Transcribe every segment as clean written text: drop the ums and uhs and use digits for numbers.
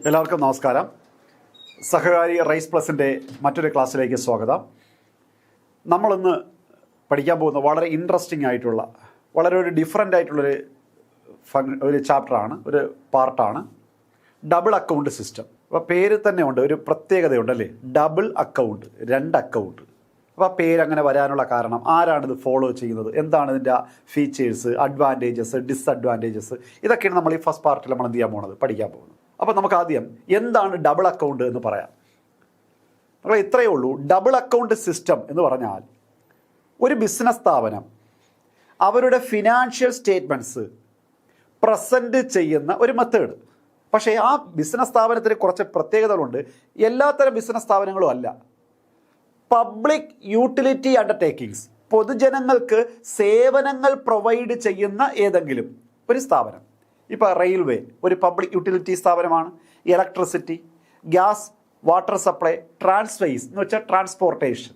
എല്ലാവർക്കും നമസ്കാരം. സഹകാരി റൈസ് പ്ലസിൻ്റെ മറ്റൊരു ക്ലാസ്സിലേക്ക് സ്വാഗതം. നമ്മളിന്ന് പഠിക്കാൻ പോകുന്ന വളരെ ഇൻട്രസ്റ്റിംഗ് ആയിട്ടുള്ള, വളരെ ഒരു ഡിഫറെൻ്റ് ആയിട്ടുള്ളൊരു ചാപ്റ്ററാണ്, ഒരു പാർട്ടാണ് ഡബിൾ അക്കൗണ്ട് സിസ്റ്റം. അപ്പോൾ പേര് തന്നെ ഉണ്ട്, ഒരു പ്രത്യേകതയുണ്ടല്ലേ, ഡബിൾ അക്കൗണ്ട്, രണ്ട് അക്കൗണ്ട്. അപ്പോൾ ആ പേരങ്ങനെ വരാനുള്ള കാരണം, ആരാണിത് ഫോളോ ചെയ്യുന്നത്, എന്താണ് ഇതിൻ്റെ ഫീച്ചേഴ്സ്, അഡ്വാൻറ്റേജസ്, ഡിസ്അഡ്വാൻറ്റേജസ്, ഇതൊക്കെയാണ് നമ്മൾ ഈ ഫസ്റ്റ് പാർട്ടിൽ നമ്മൾ എന്ത് ചെയ്യാൻ പോകുന്നത്, പഠിക്കാൻ പോകുന്നത്. അപ്പോൾ നമുക്ക് ആദ്യം എന്താണ് ഡബിൾ അക്കൗണ്ട് എന്ന് പറയാം. നമ്മൾ ഇത്രയേ ഉള്ളൂ. ഡബിൾ അക്കൗണ്ട് സിസ്റ്റം എന്ന് പറഞ്ഞാൽ ഒരു ബിസിനസ് സ്ഥാപനം അവരുടെ ഫിനാൻഷ്യൽ സ്റ്റേറ്റ്മെൻറ്റ്സ് പ്രസൻറ്റ് ചെയ്യുന്ന ഒരു മെത്തേഡ്. പക്ഷേ ആ ബിസിനസ് സ്ഥാപനത്തിന് കുറച്ച് പ്രത്യേകതകളുണ്ട്. എല്ലാത്തരം ബിസിനസ് സ്ഥാപനങ്ങളും അല്ല. പബ്ലിക് യൂട്ടിലിറ്റി അണ്ടർടേക്കിങ്സ്, പൊതുജനങ്ങൾക്ക് സേവനങ്ങൾ പ്രൊവൈഡ് ചെയ്യുന്ന ഏതെങ്കിലും ഒരു സ്ഥാപനം. ഇപ്പോൾ റെയിൽവേ ഒരു പബ്ലിക് യൂട്ടിലിറ്റി സ്ഥാപനമാണ്. ഇലക്ട്രിസിറ്റി, ഗ്യാസ്, വാട്ടർ സപ്ലൈ, ട്രാൻസ്വേസ് എന്ന് വെച്ചാൽ ട്രാൻസ്പോർട്ടേഷൻ,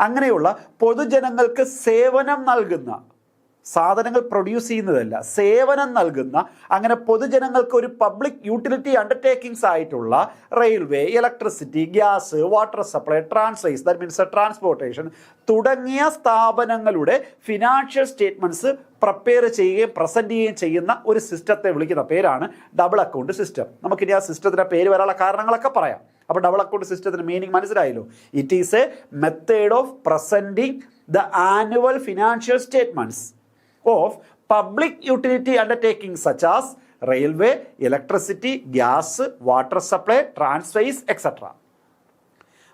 അങ്ങനെയുള്ള പൊതുജനങ്ങൾക്ക് സേവനം നൽകുന്ന, സാധനങ്ങൾ പ്രൊഡ്യൂസ് ചെയ്യുന്നതല്ല, സേവനം നൽകുന്ന, അങ്ങനെ പൊതുജനങ്ങൾക്ക് ഒരു പബ്ലിക് യൂട്ടിലിറ്റി അണ്ടർടേക്കിങ്സ് ആയിട്ടുള്ള railway, electricity, gas, water supply, tramways, that means transportation തുടങ്ങിയ സ്ഥാപനങ്ങളുടെ ഫിനാൻഷ്യൽ സ്റ്റേറ്റ്മെൻറ്റ്സ് പ്രിപ്പയർ ചെയ്യുകയും പ്രസൻറ്റ് ചെയ്യുകയും ചെയ്യുന്ന ഒരു സിസ്റ്റത്തെ വിളിക്കുന്ന പേരാണ് ഡബിൾ അക്കൗണ്ട് സിസ്റ്റം. നമുക്കിനി ആ സിസ്റ്റത്തിൻ്റെ പേര് വരാനുള്ള കാരണങ്ങളൊക്കെ പറയാം. അപ്പോൾ ഡബിൾ അക്കൗണ്ട് സിസ്റ്റത്തിൻ്റെ മീനിങ് മനസ്സിലായല്ലോ. It is A method of presenting the annual financial statements of public utility undertakings such as railway, electricity, gas, water supply, transways, etc.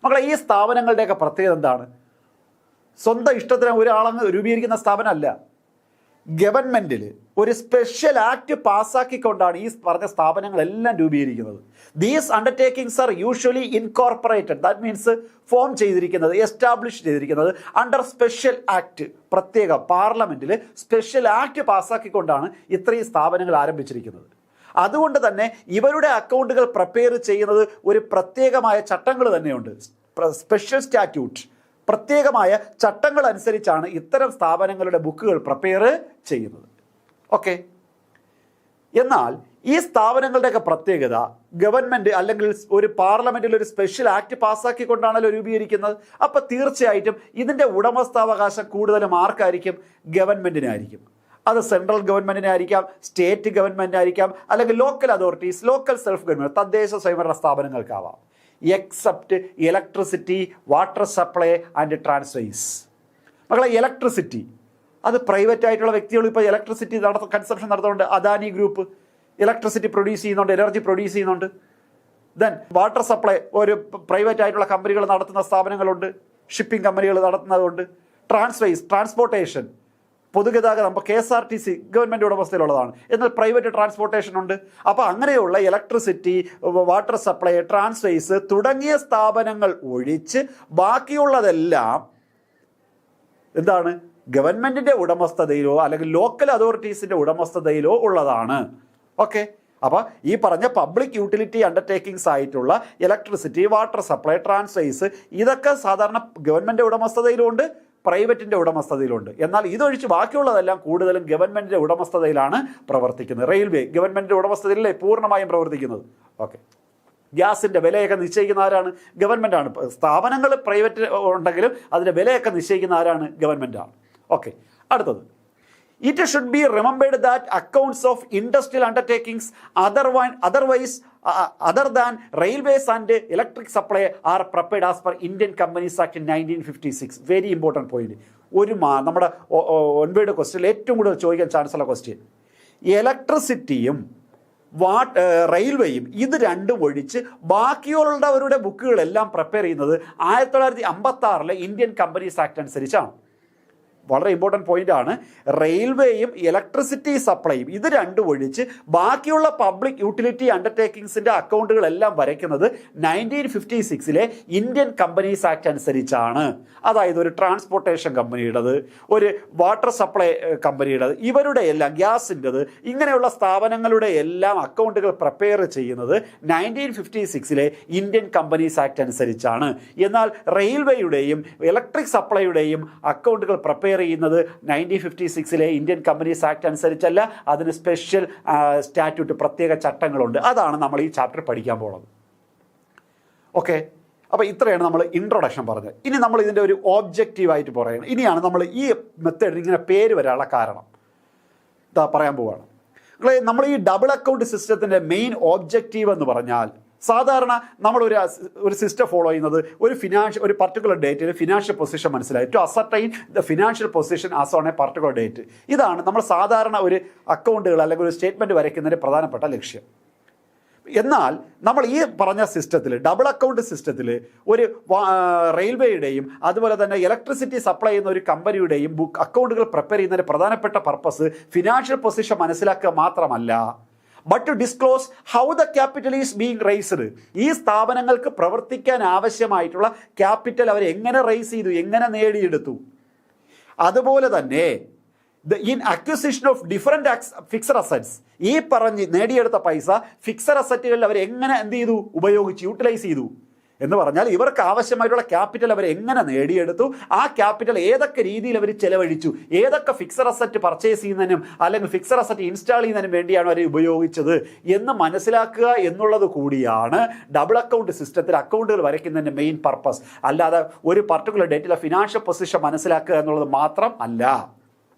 മക്കളെ, ഈ സ്ഥാപനങ്ങളുടെയൊക്കെ പ്രത്യേകത എന്താണ്? സ്വന്തം ഇഷ്ടത്തിന് ഒരാളങ്ങ് രൂപീകരിക്കുന്ന സ്ഥാപനമല്ല. ഗവൺമെൻറ്റിൽ ഒരു സ്പെഷ്യൽ ആക്ട് പാസ്സാക്കിക്കൊണ്ടാണ് ഈ പറഞ്ഞ സ്ഥാപനങ്ങളെല്ലാം രൂപീകരിക്കുന്നത്. These undertakings are usually incorporated, that means form ചെയ്തിരിക്കുന്നത്, എസ്റ്റാബ്ലിഷ് ചെയ്തിരിക്കുന്നത് അണ്ടർ സ്പെഷ്യൽ ആക്ട്. പ്രത്യേക പാർലമെൻറ്റിൽ സ്പെഷ്യൽ ആക്ട് പാസ്സാക്കിക്കൊണ്ടാണ് ഇത്രയും സ്ഥാപനങ്ങൾ ആരംഭിച്ചിരിക്കുന്നത്. അതുകൊണ്ട് തന്നെ ഇവരുടെ അക്കൗണ്ടുകൾ പ്രിപ്പയർ ചെയ്യുന്നത് ഒരു പ്രത്യേകമായ ചട്ടങ്ങൾ തന്നെയുണ്ട്. സ്പെഷ്യൽ സ്റ്റാറ്റ്യൂട്ട്, പ്രത്യേകമായ ചട്ടങ്ങൾ അനുസരിച്ചാണ് ഇത്തരം സ്ഥാപനങ്ങളുടെ ബുക്കുകൾ പ്രിപ്പയർ ചെയ്യുന്നത്. ഓക്കെ. എന്നാൽ ഈ സ്ഥാപനങ്ങളുടെയൊക്കെ പ്രത്യേകത, ഗവൺമെൻറ് അല്ലെങ്കിൽ ഒരു പാർലമെൻറ്റിൽ ഒരു സ്പെഷ്യൽ ആക്ട് പാസ്സാക്കിക്കൊണ്ടാണല്ലോ രൂപീകരിക്കുന്നത്. അപ്പോൾ തീർച്ചയായിട്ടും ഇതിൻ്റെ ഉടമസ്ഥാവകാശം കൂടുതലും ആർക്കായിരിക്കും? ഗവൺമെൻറ്റിനായിരിക്കും. അത് സെൻട്രൽ ഗവൺമെൻറ്റിനായിരിക്കാം, സ്റ്റേറ്റ് ഗവൺമെൻറ്റിനായിരിക്കാം, അല്ലെങ്കിൽ local authorities, local self government, തദ്ദേശ സ്വയംഭരണ സ്ഥാപനങ്ങൾക്കാവാം. Except electricity, water supply and tramways. മക്കളെ, ഇലക്ട്രിസിറ്റി അത് പ്രൈവറ്റ് ആയിട്ടുള്ള വ്യക്തികൾ ഇപ്പോൾ ഇലക്ട്രിസിറ്റി കൺസംഷൻ നടത്തുന്നുണ്ട്. അദാനി ഗ്രൂപ്പ് ഇലക്ട്രിസിറ്റി പ്രൊഡ്യൂസ് ചെയ്യുന്നുണ്ട്, എനർജി പ്രൊഡ്യൂസ് ചെയ്യുന്നുണ്ട്. ദെൻ വാട്ടർ സപ്ലൈ ഒരു പ്രൈവറ്റ് ആയിട്ടുള്ള കമ്പനികൾ നടത്തുന്ന സ്ഥാപനങ്ങളുണ്ട്, ഷിപ്പിംഗ് കമ്പനികൾ നടത്തുന്നതുണ്ട്. ട്രാൻസ്വേസ് ട്രാൻസ്പോർട്ടേഷൻ, പൊതുഗതാഗതം, ഇപ്പോൾ KSRTC ഗവൺമെൻറ് ഉടമസ്ഥയിലുള്ളതാണ്, എന്നാൽ പ്രൈവറ്റ് ട്രാൻസ്പോർട്ടേഷൻ ഉണ്ട്. അപ്പോൾ അങ്ങനെയുള്ള ഇലക്ട്രിസിറ്റി, വാട്ടർ സപ്ലൈ, ട്രാൻസ്വേസ് തുടങ്ങിയ സ്ഥാപനങ്ങൾ ഒഴിച്ച് ബാക്കിയുള്ളതെല്ലാം എന്താണ്? ഗവൺമെൻറ്റിൻ്റെ ഉടമസ്ഥതയിലോ അല്ലെങ്കിൽ ലോക്കൽ അതോറിറ്റീസിൻ്റെ ഉടമസ്ഥതയിലോ ഉള്ളതാണ്. ഓക്കെ. അപ്പോൾ ഈ പറഞ്ഞ പബ്ലിക് യൂട്ടിലിറ്റി അണ്ടർടേക്കിങ്സ് ആയിട്ടുള്ള ഇലക്ട്രിസിറ്റി, വാട്ടർ സപ്ലൈ, ട്രാൻസ്വേസ് ഇതൊക്കെ സാധാരണ ഗവൺമെൻറ് ഉടമസ്ഥതയിലുണ്ട്, പ്രൈവറ്റിൻ്റെ ഉടമസ്ഥതയിലുണ്ട്. എന്നാൽ ഇതൊഴിച്ച് ബാക്കിയുള്ളതെല്ലാം കൂടുതലും ഗവൺമെൻറ്റിൻ്റെ ഉടമസ്ഥതയിലാണ് പ്രവർത്തിക്കുന്നത്. റെയിൽവേ ഗവൺമെൻറ്റിൻ്റെ ഉടമസ്ഥതയിലല്ലേ പൂർണ്ണമായും പ്രവർത്തിക്കുന്നത്. ഓക്കെ. ഗ്യാസിൻ്റെ വിലയൊക്കെ നിശ്ചയിക്കുന്ന ആരാണ്? ഗവൺമെൻറ്റാണ്. സ്ഥാപനങ്ങൾ പ്രൈവറ്റ് ഉണ്ടെങ്കിലും അതിൻ്റെ വിലയൊക്കെ നിശ്ചയിക്കുന്ന ആരാണ്? ഗവൺമെൻറ്റാണ്. ഓക്കെ. അടുത്തത്, it should be remembered that accounts of industrial undertakings other than railways and electric supply are prepared as per Indian Companies Act 1956. Very important point. നമ്മുടെ ഒൻപത് ക്വസ്റ്റ്യൻ ഏറ്റവും കൂടുതൽ ചോദിക്കാൻ ചാൻസ് ഉള്ള ക്വസ്റ്റ്യൻ. ഇലക്ട്രിസിറ്റിയും റെയിൽവേയും ഇത് രണ്ടും ഒഴിച്ച് ബാക്കിയുള്ളവരുടെ ബുക്കുകളെല്ലാം പ്രിപ്പയർ ചെയ്യുന്നത് 1956 ഇന്ത്യൻ കമ്പനീസ് ആക്ട് അനുസരിച്ചാണ്. വളരെ ഇമ്പോർട്ടൻറ്റ് പോയിൻ്റാണ്. റെയിൽവേയും ഇലക്ട്രിസിറ്റി സപ്ലൈയും ഇത് രണ്ടും ഒഴിച്ച് ബാക്കിയുള്ള പബ്ലിക് യൂട്ടിലിറ്റി അണ്ടർടേക്കിങ്സിൻ്റെ അക്കൗണ്ടുകളെല്ലാം വരയ്ക്കുന്നത് 1956 ഇന്ത്യൻ കമ്പനീസ് ആക്ട് അനുസരിച്ചാണ്. അതായത് ഒരു ട്രാൻസ്പോർട്ടേഷൻ കമ്പനിയുടേത്, ഒരു വാട്ടർ സപ്ലൈ കമ്പനിയുടേത്, ഇവരുടെ എല്ലാം, ഗ്യാസിൻ്റെത്, ഇങ്ങനെയുള്ള സ്ഥാപനങ്ങളുടെ എല്ലാം അക്കൗണ്ടുകൾ പ്രിപ്പയർ ചെയ്യുന്നത് 1956 ഇന്ത്യൻ കമ്പനീസ് ആക്ട് അനുസരിച്ചാണ്. എന്നാൽ റെയിൽവേയുടെയും ഇലക്ട്രിക് സപ്ലൈയുടെയും അക്കൗണ്ടുകൾ പ്രിപ്പയർ പ്രിപ്പയർ ചെയ്യുന്നത് 1956 ഇന്ത്യൻ കമ്പനീസ് ആക്ട് അനുസരിച്ചല്ല, അതിന് സ്പെഷ്യൽ സ്റ്റാറ്റ്യൂട്ട്, പ്രത്യേക ചട്ടങ്ങളുണ്ട്. അതാണ് നമ്മൾ ഈ ചാപ്റ്റർ പഠിക്കാൻ പോകുന്നത്. ഓക്കെ, അപ്പോൾ ഇത്രയാണ് നമ്മൾ ഇൻട്രൊഡക്ഷൻ പറഞ്ഞത്. ഇനി നമ്മൾ ഇതിൻ്റെ ഒരു ഓബ്ജക്റ്റീവായിട്ട് പറയുന്നത്. ഇനിയാണ് നമ്മൾ ഈ മെത്തേഡിന് ഇങ്ങനെ പേര് വരാനുള്ള കാരണം ഇതാ പറയാൻ പോവുകയാണ്. നമ്മൾ ഈ ഡബിൾ അക്കൗണ്ട് സിസ്റ്റത്തിൻ്റെ മെയിൻ ഓബ്ജക്റ്റീവ് എന്ന് പറഞ്ഞാൽ, സാധാരണ നമ്മളൊരു സിസ്റ്റം ഫോളോ ചെയ്യുന്നത് ഒരു പർട്ടിക്കുലർ ഡേറ്റിൽ ഫിനാൻഷ്യൽ പൊസിഷൻ മനസ്സിലായി, to ascertain the financial position as on a particular date. ഇതാണ് നമ്മൾ സാധാരണ ഒരു അക്കൗണ്ടുകൾ അല്ലെങ്കിൽ ഒരു സ്റ്റേറ്റ്മെൻറ്റ് വരയ്ക്കുന്നതിൻ്റെ പ്രധാനപ്പെട്ട ലക്ഷ്യം. എന്നാൽ നമ്മൾ ഈ പറഞ്ഞ സിസ്റ്റത്തിൽ, ഡബിൾ അക്കൗണ്ട് സിസ്റ്റത്തിൽ, ഒരു റെയിൽവേയുടെയും അതുപോലെ തന്നെ ഇലക്ട്രിസിറ്റി സപ്ലൈ ചെയ്യുന്ന ഒരു കമ്പനിയുടെയും അക്കൗണ്ടുകൾ പ്രിപ്പയർ ചെയ്യുന്നതിൻ്റെ പ്രധാനപ്പെട്ട പർപ്പസ് ഫിനാൻഷ്യൽ പൊസിഷൻ മനസ്സിലാക്കുക മാത്രമല്ല, but to disclose how the capital is being raised. ഈ സ്ഥാപനങ്ങൾക്ക് പ്രവർത്തിക്കാൻ ആവശ്യമായിട്ടുള്ള ക്യാപിറ്റൽ അവർ എങ്ങനെ റേസ് ചെയ്തു, എങ്ങനെ നേടിയെടുത്തു. അതുപോലെ തന്നെ in acquisition of different fixed assets, ഈ പറഞ്ഞ് നേടിയെടുത്ത പൈസ ഫിക്സഡ് അസറ്റുകളിൽ അവർ എങ്ങനെ എന്ത് ചെയ്തു, ഉപയോഗിച്ച് യൂട്ടിലൈസ് ചെയ്തു എന്ന് പറഞ്ഞാൽ ഇവർക്ക് ആവശ്യമായിട്ടുള്ള ക്യാപിറ്റൽ അവർ എങ്ങനെ നേടിയെടുത്തു, ആ ക്യാപിറ്റൽ ഏതൊക്കെ രീതിയിൽ അവർ ചെലവഴിച്ചു, ഏതൊക്കെ ഫിക്സഡ് അസറ്റ് പർച്ചേസ് ചെയ്യുന്നതിനും അല്ലെങ്കിൽ ഫിക്സഡ് അസറ്റ് ഇൻസ്റ്റാൾ ചെയ്യുന്നതിനും വേണ്ടിയാണ് അവർ ഉപയോഗിച്ചത് എന്ന് മനസ്സിലാക്കുക എന്നുള്ളത് കൂടിയാണ് ഡബിൾ അക്കൗണ്ട് സിസ്റ്റത്തിൽ അക്കൗണ്ടുകൾ വരയ്ക്കുന്നതിൻ്റെ മെയിൻ പർപ്പസ്. അല്ലാതെ ഒരു പർട്ടിക്കുലർ ഡേറ്റിലെ ഫിനാൻഷ്യൽ പൊസിഷൻ മനസ്സിലാക്കുക എന്നുള്ളത് മാത്രം അല്ല.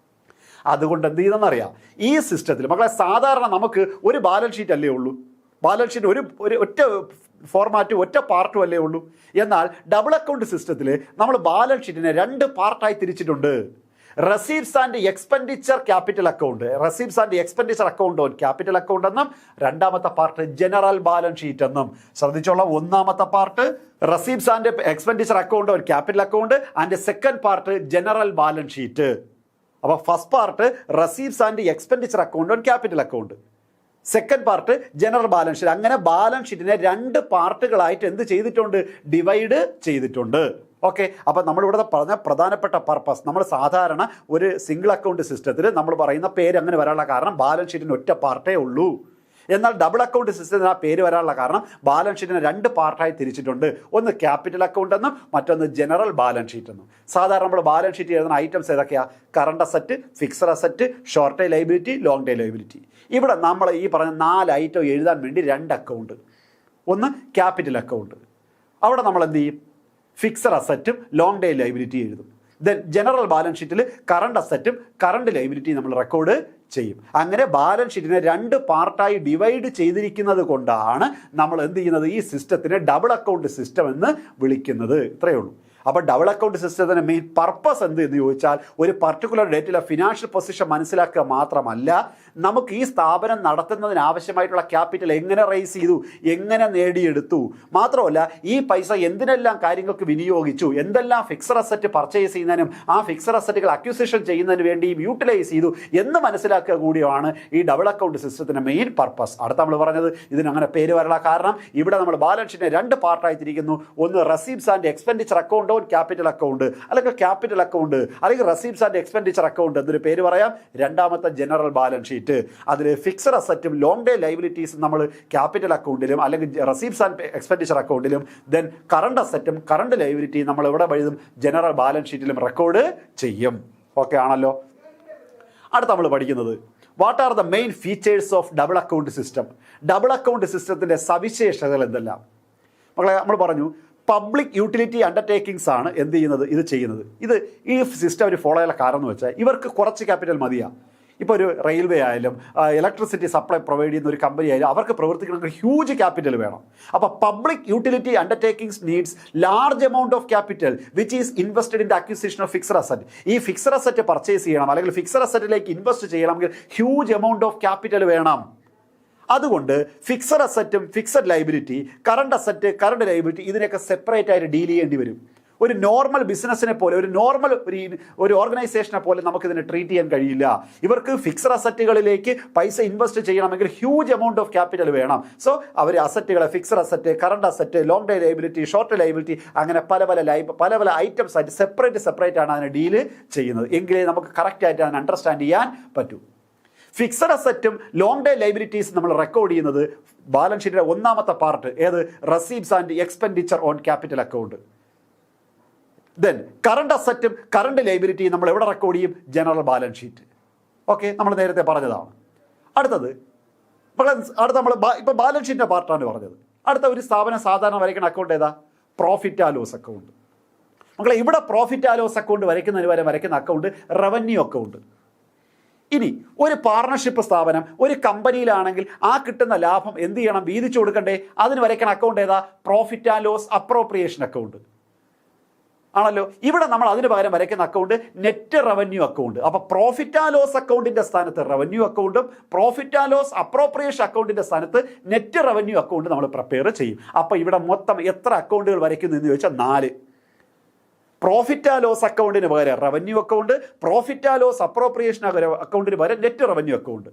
അതുകൊണ്ട് എന്ത് ചെയ്തെന്നറിയാം, ഈ സിസ്റ്റത്തിൽ മക്കളെ സാധാരണ നമുക്ക് ഒരു ബാലൻസ് ഷീറ്റ് അല്ലേ ഉള്ളൂ, ബാലൻസ് ഷീറ്റ് ഒരു ഒറ്റ ഫോർമാറ്റും ഒറ്റ പാർട്ടും അല്ലേ ഉള്ളൂ. എന്നാൽ ഡബിൾ അക്കൗണ്ട് സിസ്റ്റത്തിൽ നമ്മൾ ബാലൻസ് ഷീറ്റിനെ 2 പാർട്ടായി തിരിച്ചിട്ടുണ്ട്. Receipts and expenditure capital account, receipts and expenditure account on capital account എന്നും, രണ്ടാമത്തെ പാർട്ട് ജനറൽ ബാലൻസ് ഷീറ്റ് എന്നും. ശ്രദ്ധിച്ചോളാം, ഒന്നാമത്തെ part receipts and expenditure account on capital account and second part general balance sheet. അപ്പോൾ first part receipts and expenditure account on capital account, second part general balance sheet. അങ്ങനെ balance ഷീറ്റിനെ 2 പാർട്ടുകളായിട്ട് എന്ത് ചെയ്തിട്ടുണ്ട്, divide ചെയ്തിട്ടുണ്ട്. ഓക്കെ, അപ്പോൾ നമ്മളിവിടെ പറഞ്ഞ പ്രധാനപ്പെട്ട പർപ്പസ്, നമ്മൾ സാധാരണ ഒരു സിംഗിൾ അക്കൗണ്ട് സിസ്റ്റത്തിൽ നമ്മൾ പറയുന്ന പേര് അങ്ങനെ വരാനുള്ള കാരണം ബാലൻസ് ഷീറ്റിന് ഒറ്റ പാർട്ടേ ഉള്ളൂ. എന്നാൽ ഡബിൾ അക്കൗണ്ട് സിസ്റ്റത്തിന് ആ പേര് വരാനുള്ള കാരണം ബാലൻസ് ഷീറ്റിനെ 2 പാർട്ടായി തിരിച്ചിട്ടുണ്ട്. ഒന്ന് ക്യാപിറ്റൽ അക്കൗണ്ട് എന്നും മറ്റൊന്ന് ജനറൽ ബാലൻസ് ഷീറ്റ് എന്നും. സാധാരണ നമ്മൾ ബാലൻസ് ഷീറ്റ് എഴുതുന്ന ഐറ്റംസ് ഏതൊക്കെയാണ്? Current asset, fixed asset, short time liability, long time liability. ഇവിടെ നമ്മൾ ഈ പറഞ്ഞ 4 ഐറ്റം എഴുതാൻ വേണ്ടി 2 അക്കൗണ്ട്. ഒന്ന് ക്യാപിറ്റൽ അക്കൗണ്ട്, അവിടെ നമ്മൾ എന്ത് ചെയ്യും, ഫിക്സഡ് അസറ്റും ലോങ് ടൈം ലയബിലിറ്റി എഴുതും. ദെൻ ജനറൽ ബാലൻസ് ഷീറ്റിൽ കറണ്ട് അസറ്റും കറണ്ട് ലയബിലിറ്റി നമ്മൾ റെക്കോർഡ് ചെയ്യും. അങ്ങനെ ബാലൻസ് ഷീറ്റിനെ 2 പാർട്ടായി ഡിവൈഡ് ചെയ്തിരിക്കുന്നത് കൊണ്ടാണ് നമ്മൾ എന്ത് ചെയ്യുന്നത്, ഈ സിസ്റ്റത്തിനെ ഡബിൾ അക്കൗണ്ട് സിസ്റ്റം എന്ന് വിളിക്കുന്നത്. ഇത്രയേ ഉള്ളൂ. അപ്പോൾ ഡബിൾ അക്കൗണ്ട് സിസ്റ്റത്തിൻ്റെ മെയിൻ പർപ്പസ് എന്ത് എന്ന് ചോദിച്ചാൽ, ഒരു പർട്ടിക്കുലർ ഡേറ്റിലെ ഫിനാൻഷ്യൽ പൊസിഷൻ മനസ്സിലാക്കുക മാത്രമല്ല, നമുക്ക് ഈ സ്ഥാപനം നടത്തുന്നതിന് ആവശ്യമായിട്ടുള്ള ക്യാപിറ്റൽ എങ്ങനെ റേസ് ചെയ്തു, എങ്ങനെ നേടിയെടുത്തു, മാത്രമല്ല ഈ പൈസ എന്തിനെല്ലാം കാര്യങ്ങൾക്ക് വിനിയോഗിച്ചു, എന്തെല്ലാം ഫിക്സഡ് അസറ്റ് പർച്ചേസ് ചെയ്യുന്നതിനും ആ ഫിക്സഡ് അസറ്റുകൾ അക്വിസിഷൻ ചെയ്യുന്നതിന് വേണ്ടിയും യൂട്ടിലൈസ് ചെയ്തു എന്ന് മനസ്സിലാക്കുക കൂടിയാണ് ഈ ഡബിൾ അക്കൗണ്ട് സിസ്റ്റത്തിൻ്റെ മെയിൻ പർപ്പസ്. അടുത്ത നമ്മൾ പറഞ്ഞത് ഇതിനങ്ങനെ പേര് വരാനുള്ള കാരണം, ഇവിടെ നമ്മൾ ബാലൻസ് ഷീറ്റിനെ 2 പാർട്ടായി തിരിക്കുന്നു. ഒന്ന് receipts and expenditure account on capital account, അല്ലെങ്കിൽ ക്യാപിറ്റൽ അക്കൗണ്ട്, അല്ലെങ്കിൽ റെസീപ്റ്റ്സ് ആൻഡ് എക്സ്പെൻഡിച്ചർ അക്കൗണ്ട് എന്നൊരു പേര് പറയാം. രണ്ടാമത്തെ ജനറൽ ബാലൻസ് ഷീറ്റ്, അതിൽ ഫിക്സഡ് അസറ്റും ലോങ് ടൈം ലയബിലിറ്റീസും നമ്മൾ ക്യാപിറ്റൽ അക്കൗണ്ടിലും അല്ലെങ്കിൽ റെസീപ്റ്റ്സ് ആൻഡ് എക്സ്പെൻഡിച്ചർ അക്കൗണ്ടിലും, ദെൻ കറണ്ട് അസറ്റും കറണ്ട് ലയബിലിറ്റിയും നമ്മൾ ഇവിടെ എഴുതും ജനറൽ ബാലൻസ് ഷീറ്റിലും റെക്കോർഡ് ചെയ്യും. ഓക്കെ ആണല്ലോ. അടുത്ത നമ്മൾ പഠിക്കുന്നത് what are the main features of double account system. Double account സിസ്റ്റത്തിൻ്റെ സവിശേഷതകൾ എന്തെല്ലാം? മക്കളെ നമ്മൾ പറഞ്ഞു, പബ്ലിക് യൂട്ടിലിറ്റി അണ്ടർടേക്കിങ്സ് ആണ് എന്ത് ചെയ്യുന്നത്, ഇത് ചെയ്യുന്നത്. ഈ സിസ്റ്റം അവർ ഫോളോ ചെയ്യാനുള്ള കാരണം എന്ന് വെച്ചാൽ ഇവർക്ക് കുറച്ച് ക്യാപിറ്റൽ മതിയാണ്. ഇപ്പോൾ ഒരു റെയിൽവേ ആയാലും ഇലക്ട്രിസിറ്റി സപ്ലൈ പ്രൊവൈഡ് ചെയ്യുന്ന ഒരു കമ്പനി ആയാലും അവർക്ക് പ്രവർത്തിക്കണമെങ്കിൽ ഹ്യൂജ് ക്യാപിറ്റൽ വേണം. അപ്പോൾ public utility undertakings needs large amount of capital which is invested in the acquisition of fixed asset. ഈ ഫിക്സഡ് അസറ്റ് പർച്ചേസ് ചെയ്യണം അല്ലെങ്കിൽ ഫിക്സഡ് അസറ്റിലേക്ക് ഇൻവെസ്റ്റ് ചെയ്യണമെങ്കിൽ ഹ്യൂജ് എമൗണ്ട് ഓഫ് ക്യാപിറ്റൽ വേണം. അതുകൊണ്ട് ഫിക്സഡ് അസറ്റും fixed liability, current asset, current liability ഇതിനൊക്കെ separate ആയിട്ട് ഡീൽ ചെയ്യേണ്ടി വരും. ഒരു നോർമൽ ബിസിനസ്സിനെ പോലെ, ഒരു നോർമൽ ഒരു ഓർഗനൈസേഷനെ പോലെ നമുക്കിതിനെ ട്രീറ്റ് ചെയ്യാൻ കഴിയില്ല. ഇവർക്ക് ഫിക്സഡ് അസറ്റുകളിലേക്ക് പൈസ ഇൻവെസ്റ്റ് ചെയ്യണമെങ്കിൽ ഹ്യൂജ് എമൗണ്ട് ഓഫ് ക്യാപിറ്റൽ വേണം. സോ അവർ അസറ്റുകളെ fixed asset, current asset, long time liability, short time liability അങ്ങനെ പല ഐറ്റംസ് ആയിട്ട് സെപ്പറേറ്റ് ആണ് അതിനെ ഡീല് ചെയ്യുന്നത്. എങ്കിലേ നമുക്ക് കറക്റ്റായിട്ട് അതിനെ അണ്ടർസ്റ്റാൻഡ് ചെയ്യാൻ പറ്റൂ. ഫിക്സഡ് അസറ്റും ലോങ് ടൈം ലയബിലിറ്റീസ് നമ്മൾ റെക്കോർഡ് ചെയ്യുന്നത് ബാലൻസ് ഷീറ്റിലെ ഒന്നാമത്തെ പാർട്ട് ഏത്, receipts and expenditure on capital account. Then current അസറ്റും കറണ്ട് ലൈബിലിറ്റിയും നമ്മൾ എവിടെ റെക്കോർഡ് ചെയ്യും? General balance sheet. ഓക്കെ, നമ്മൾ നേരത്തെ പറഞ്ഞതാണ്. അടുത്തത് നമ്മൾ ഇപ്പോൾ ബാലൻസ് ഷീറ്റിൻ്റെ പാർട്ടാണ് പറഞ്ഞത്. അടുത്ത ഒരു സ്ഥാപനം സാധാരണ വരയ്ക്കുന്ന അക്കൗണ്ട് ഏതാ? Profit and loss account. മക്കളെ, ഇവിടെ പ്രോഫിറ്റ് ആൻഡ് ലോസ് അക്കൗണ്ട് വരയ്ക്കുന്നതിന് വരെ വരയ്ക്കുന്ന അക്കൗണ്ട് റവന്യൂ അക്കൗണ്ട്. ഇനി ഒരു പാർട്ണർഷിപ്പ് സ്ഥാപനം ഒരു കമ്പനിയിലാണെങ്കിൽ ആ കിട്ടുന്ന ലാഭം എന്ത് ചെയ്യണം? വീതിച്ചു കൊടുക്കണ്ടേ? അതിന് വരയ്ക്കുന്ന അക്കൗണ്ട് ഏതാ? Profit and loss appropriation account ആണല്ലോ. ഇവിടെ നമ്മൾ അതിന് പകരം വരയ്ക്കുന്ന അക്കൗണ്ട് നെറ്റ് റവന്യൂ അക്കൗണ്ട്. അപ്പോൾ പ്രോഫിറ്റ് ആൻഡ് ലോസ് അക്കൗണ്ടിന്റെ സ്ഥാനത്ത് റവന്യൂ അക്കൗണ്ടും പ്രോഫിറ്റ് ആൻഡ് ലോസ് അപ്രോപ്രിയേഷൻ അക്കൗണ്ടിന്റെ സ്ഥാനത്ത് നെറ്റ് റവന്യൂ അക്കൗണ്ട് നമ്മൾ പ്രിപ്പയർ ചെയ്യും. അപ്പോൾ ഇവിടെ മൊത്തം എത്ര അക്കൗണ്ടുകൾ വരയ്ക്കുന്നു എന്ന് ചോദിച്ചാൽ 4. പ്രോഫിറ്റ് ആൻഡ് ലോസ് അക്കൗണ്ടിന് പകരം revenue account, profit and loss appropriation അക്കൗണ്ടിന് പകരം നെറ്റ് റവന്യൂ അക്കൗണ്ട്.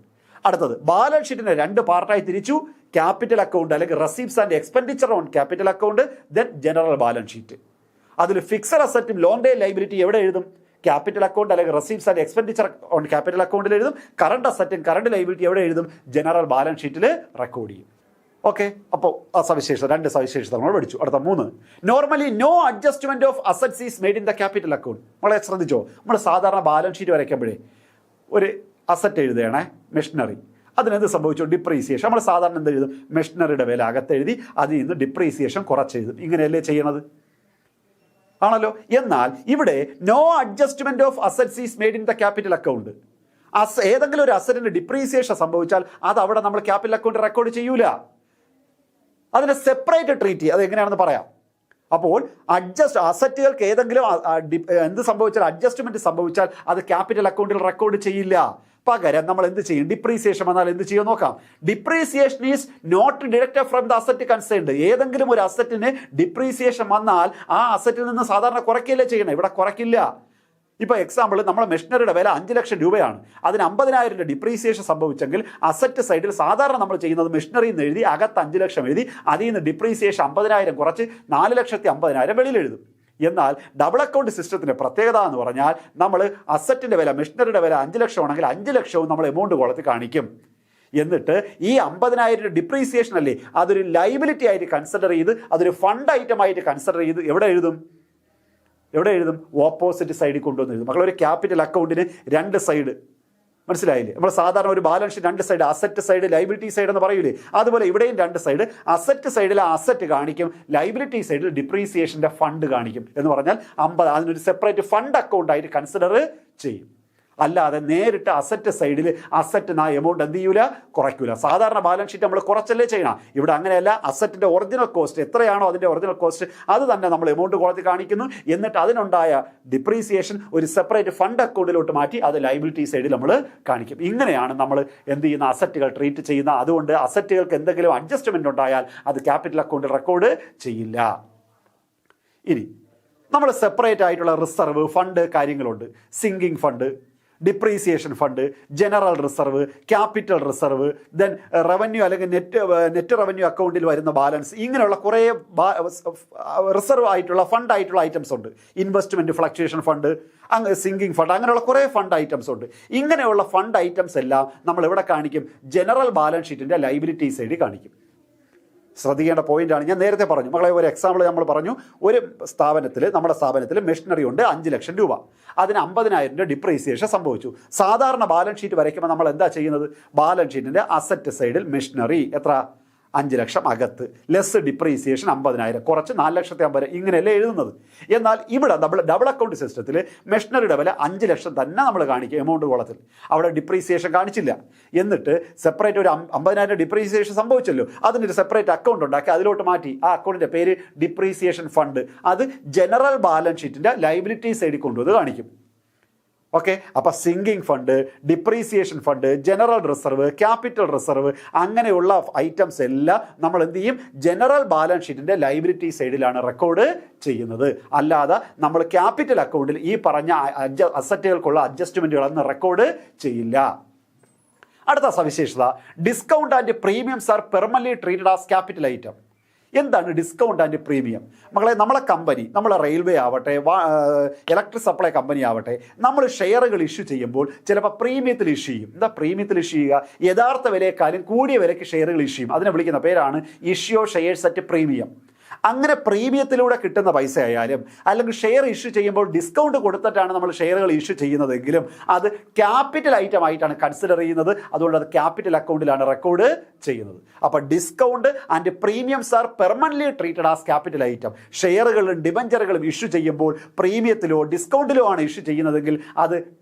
അടുത്തത് ബാലൻസ് ഷീറ്റിനെ 2 പാർട്ടായി തിരിച്ചു. ക്യാപിറ്റൽ അക്കൗണ്ട് അല്ലെങ്കിൽ receipts and expenditure on capital account, then general balance sheet. അതിൽ ഫിക്സഡ് അസറ്റും ലോങ് ഡേ ലൈബിലിറ്റി എവിടെ എഴുതും? ക്യാപിറ്റൽ അക്കൗണ്ട് അല്ലെങ്കിൽ receipts and expenditure on capital അക്കൗണ്ടിൽ എഴുതും. കറണ്ട് അസറ്റും കറണ്ട് ലൈബിലിറ്റി എവിടെ എഴുതും? ജനറൽ ബാലൻസ് ഷീറ്റിൽ റെക്കോർഡ് ചെയ്യും. ഓക്കെ, അപ്പോൾ ആ സവിശേഷത 2 സവിശേഷത നമ്മൾ പഠിച്ചു. അടുത്ത 3, normally no adjustment of assets is made in the capital account. നമ്മളെ ശ്രദ്ധിച്ചോ, നമ്മൾ സാധാരണ ബാലൻസ് ഷീറ്റ് വരയ്ക്കുമ്പോഴേ ഒരു അസറ്റ് എഴുതുകയാണേ, മെഷീനറി. അതിനെന്ത് സംഭവിച്ചു? ഡിപ്രീസിയേഷൻ. നമ്മൾ സാധാരണ എന്ത് എഴുതും? മെഷീനറിയുടെ വില അകത്തെഴുതി അതിൽ നിന്ന് ഡിപ്രീസിയേഷൻ കുറച്ചെഴുതും. ഇങ്ങനെയല്ലേ ചെയ്യണത്? ആണല്ലോ. എന്നാൽ ഇവിടെ no adjustment of assets is made in the capital account. ഏതെങ്കിലും ഒരു അസറ്റിന് ഡിപ്രീസിയേഷൻ സംഭവിച്ചാൽ അത് അവിടെ നമ്മൾ ക്യാപിറ്റൽ അക്കൗണ്ട് റെക്കോർഡ് ചെയ്യൂല. അതിനെ സെപ്പറേറ്റ് ട്രീറ്റ് ചെയ്യും. അത് എങ്ങനെയാണെന്ന് പറയാം. അപ്പോൾ അസറ്റുകൾക്ക് ഏതെങ്കിലും എന്ത് സംഭവിച്ചാൽ, അഡ്ജസ്റ്റ്മെന്റ് സംഭവിച്ചാൽ അത് ക്യാപിറ്റൽ അക്കൗണ്ടിൽ റെക്കോർഡ് ചെയ്യില്ല. പകരം നമ്മൾ എന്ത് ചെയ്യും? ഡിപ്രീസിയേഷൻ വന്നാൽ എന്ത് ചെയ്യും നോക്കാം. Depreciation is not deducted from the asset concerned. ഏതെങ്കിലും ഒരു അസറ്റിന് ഡിപ്രീസിയേഷൻ വന്നാൽ ആ അസറ്റിൽ നിന്ന് സാധാരണ കുറയ്ക്കുകയല്ലേ ചെയ്യണം. ഇവിടെ കുറയ്ക്കില്ല. ഇപ്പോൾ എക്സാമ്പിൾ, നമ്മുടെ മെഷീനറിയുടെ വില 5 ലക്ഷം രൂപയാണ്. അതിന് 50,000 രൂപ ഡിപ്രീസിയേഷൻ സംഭവിച്ചെങ്കിൽ അസറ്റ് സൈഡിൽ സാധാരണ നമ്മൾ ചെയ്യുന്നത് മെഷീനറി എന്ന് എഴുതി അകത്ത് 5 ലക്ഷം എഴുതി അതിൽ നിന്ന് ഡിപ്രീസിയേഷൻ 50,000 കുറച്ച് 4,50,000 വെളിയിൽ എഴുതും. എന്നാൽ ഡബിൾ അക്കൗണ്ട് സിസ്റ്റത്തിൻ്റെ പ്രത്യേകത എന്ന് പറഞ്ഞാൽ നമ്മൾ അസറ്റിൻ്റെ വില, മെഷീനറിയുടെ വില 5 ലക്ഷം ആണെങ്കിൽ 5 ലക്ഷവും നമ്മൾ എമൗണ്ട് കോളത്തിൽ കാണിക്കും. എന്നിട്ട് ഈ 50,000 ഡിപ്രീസിയേഷൻ അല്ലേ, അതൊരു ലൈബിലിറ്റി ആയിട്ട് കൺസിഡർ ചെയ്ത് അതൊരു ഫണ്ട് ഐറ്റം ആയിട്ട് കൺസിഡർ ചെയ്ത് എവിടെ എഴുതും? ഓപ്പോസിറ്റ് സൈഡിൽ കൊണ്ടുവന്ന് എഴുതും. മക്കളൊരു ക്യാപിറ്റൽ അക്കൗണ്ടിന് 2 സൈഡ്, മനസ്സിലായില്ലേ? നമ്മൾ സാധാരണ ഒരു balance sheet 2 side, asset side liability side എന്ന് പറയൂലേ, അതുപോലെ ഇവിടെയും 2 സൈഡ്. അസറ്റ് സൈഡിൽ അസറ്റ് കാണിക്കും, ലൈബിലിറ്റി സൈഡിൽ ഡിപ്രീസിയേഷൻ്റെ ഫണ്ട് കാണിക്കും. എന്ന് പറഞ്ഞാൽ 50, അതിനൊരു സെപ്പറേറ്റ് ഫണ്ട് അക്കൗണ്ട് ആയിട്ട് കൺസിഡർ ചെയ്യും. അല്ലാതെ നേരിട്ട് അസറ്റ് സൈഡിൽ അസറ്റ് എമൗണ്ട് എന്ത് ചെയ്യൂല? കുറയ്ക്കൂല. സാധാരണ ബാലൻസ് ഷീറ്റ് നമ്മൾ കുറച്ചല്ലേ ചെയ്യണം. ഇവിടെ അങ്ങനെയല്ല. അസറ്റിൻ്റെ ഒറിജിനൽ കോസ്റ്റ് എത്രയാണോ അതിൻ്റെ ഒറിജിനൽ കോസ്റ്റ് അത് തന്നെ നമ്മൾ എമൗണ്ട് കോളത്തിൽ കാണിക്കുന്നു. എന്നിട്ട് അതിനുണ്ടായ ഡിപ്രീസിയേഷൻ ഒരു സെപ്പറേറ്റ് ഫണ്ട് അക്കൗണ്ടിലോട്ട് മാറ്റി അത് ലൈബിലിറ്റി സൈഡിൽ നമ്മൾ കാണിക്കും. ഇങ്ങനെയാണ് നമ്മൾ എന്ത് ചെയ്യുന്ന അസറ്റുകൾ ട്രീറ്റ് ചെയ്യുന്ന. അതുകൊണ്ട് അസറ്റുകൾക്ക് എന്തെങ്കിലും അഡ്ജസ്റ്റ്മെന്റ് ഉണ്ടായാൽ അത് ക്യാപിറ്റൽ അക്കൗണ്ടിൽ റെക്കോർഡ് ചെയ്യില്ല. ഇനി നമ്മൾ സെപ്പറേറ്റ് ആയിട്ടുള്ള റിസർവ് ഫണ്ട് കാര്യങ്ങളുണ്ട്. Sinking fund, depreciation fund, general reserve, capital reserve, then revenue അല്ലെങ്കിൽ നെറ്റ് റവന്യൂ അക്കൗണ്ടിൽ വരുന്ന ബാലൻസ്, ഇങ്ങനെയുള്ള കുറേ റിസർവ് ആയിട്ടുള്ള ഫണ്ട് ആയിട്ടുള്ള ഐറ്റംസ് ഉണ്ട്. Investment fluctuation fund, sinking fund, അങ്ങനെയുള്ള കുറേ ഫണ്ട് ഐറ്റംസ് ഉണ്ട്. ഇങ്ങനെയുള്ള ഫണ്ട് ഐറ്റംസ് എല്ലാം നമ്മൾ എവിടെ കാണിക്കും? ജനറൽ ബാലൻസ് ഷീറ്റിൻ്റെ ലൈബിലിറ്റി സൈഡിൽ കാണിക്കും. ശ്രദ്ധിക്കേണ്ട പോയിന്റാണ്. ഞാൻ നേരത്തെ പറഞ്ഞു മക്കളെ, ഒരു എക്സാമ്പിൾ നമ്മൾ പറഞ്ഞു. ഒരു സ്ഥാപനത്തിൽ, നമ്മുടെ സ്ഥാപനത്തിൽ മെഷീനറി ഉണ്ട് 5 ലക്ഷം രൂപ. അതിന് 50,000 രൂപ ഡിപ്രീസിയേഷൻ സംഭവിച്ചു. സാധാരണ ബാലൻസ് ഷീറ്റ് വരയ്ക്കുമ്പോൾ നമ്മൾ എന്താ ചെയ്യുന്നത്? ബാലൻസ് ഷീറ്റിൻ്റെ അസറ്റ് സൈഡിൽ മെഷീനറി എത്ര? 5 ലക്ഷം അകത്ത്, ലെസ് ഡിപ്രീസിയേഷൻ 50,000 കുറച്ച് 4,50,000 ഇങ്ങനെയല്ലേ എഴുതുന്നത്. എന്നാൽ ഇവിടെ ഡബിൾ അക്കൗണ്ട് സിസ്റ്റത്തിൽ മെഷീനറിയുടെ വില 5 ലക്ഷം തന്നെ നമ്മൾ കാണിക്കും എമൗണ്ട് കോളത്തിൽ. അവിടെ ഡിപ്രീസിയേഷൻ കാണിച്ചില്ല. എന്നിട്ട് സെപ്പറേറ്റ് ഒരു 50,000 ഡിപ്രീസിയേഷൻ സംഭവിച്ചല്ലോ, അതിനൊരു സെപ്പറേറ്റ് അക്കൗണ്ട് ഉണ്ടാക്കി അതിലോട്ട് മാറ്റി. ആ അക്കൗണ്ടിൻ്റെ പേര് ഡിപ്രീസിയേഷൻ ഫണ്ട്. അത് ജനറൽ ബാലൻസ് ഷീറ്റിൻ്റെ ലൈബിലിറ്റി സൈഡിൽ കൊണ്ടുവന്ന് കാണിക്കും. ഓക്കെ, അപ്പോൾ sinking fund, depreciation fund, general reserve, capital reserve, അങ്ങനെയുള്ള ഐറ്റംസ് എല്ലാം നമ്മൾ എന്ത് ചെയ്യും? ജനറൽ ബാലൻസ് ഷീറ്റിൻ്റെ ലൈബിലിറ്റി സൈഡിലാണ് റെക്കോർഡ് ചെയ്യുന്നത്. അല്ലാതെ നമ്മൾ ക്യാപിറ്റൽ അക്കൗണ്ടിൽ ഈ പറഞ്ഞ അസറ്റുകൾക്കുള്ള അഡ്ജസ്റ്റ്മെൻറ്റുകളൊന്നും റെക്കോർഡ് ചെയ്യില്ല. അടുത്ത സവിശേഷത, discount and premiums are permanently treated as capital item. എന്താണ് ഡിസ്കൗണ്ട് ആൻഡ് പ്രീമിയം? മക്കളെ, നമ്മളെ കമ്പനി, നമ്മളെ റെയിൽവേ ആവട്ടെ, ഇലക്ട്രിക് സപ്ലൈ കമ്പനി ആവട്ടെ, നമ്മൾ ഷെയറുകൾ ഇഷ്യൂ ചെയ്യുമ്പോൾ ചിലപ്പോൾ പ്രീമിയത്തിൽ ഇഷ്യൂ ചെയ്യും. എന്താ പ്രീമിയത്തിൽ ഇഷ്യൂ ചെയ്യുക? യഥാർത്ഥ വിലയെക്കാളും കൂടിയ വിലയ്ക്ക് ഷെയറുകൾ ഇഷ്യൂ ചെയ്യും. അതിനെ വിളിക്കുന്ന പേരാണ് ഇഷ്യൂ ഷെയർസ് അറ്റ് പ്രീമിയം. അങ്ങനെ പ്രീമിയത്തിലൂടെ കിട്ടുന്ന പൈസ ആയാലും അല്ലെങ്കിൽ ഷെയർ ഇഷ്യൂ ചെയ്യുമ്പോൾ ഡിസ്കൗണ്ട് കൊടുത്തിട്ടാണ് നമ്മൾ ഷെയറുകൾ ഇഷ്യൂ ചെയ്യുന്നതെങ്കിലും അത് ക്യാപിറ്റൽ ഐറ്റം ആയിട്ടാണ് കൺസിഡർ ചെയ്യുന്നത്. അതുകൊണ്ട് അത് ക്യാപിറ്റൽ അക്കൗണ്ടിലാണ് റെക്കോർഡ് ചെയ്യുന്നത്. അപ്പോൾ discount and premiums are permanently treated as capital item. ഷെയറുകളും ഡിബഞ്ചറുകളും ഇഷ്യൂ ചെയ്യുമ്പോൾ പ്രീമിയത്തിലോ ഡിസ്കൗണ്ടിലോ ആണ് ഇഷ്യൂ ചെയ്യുന്നതെങ്കിൽ അത്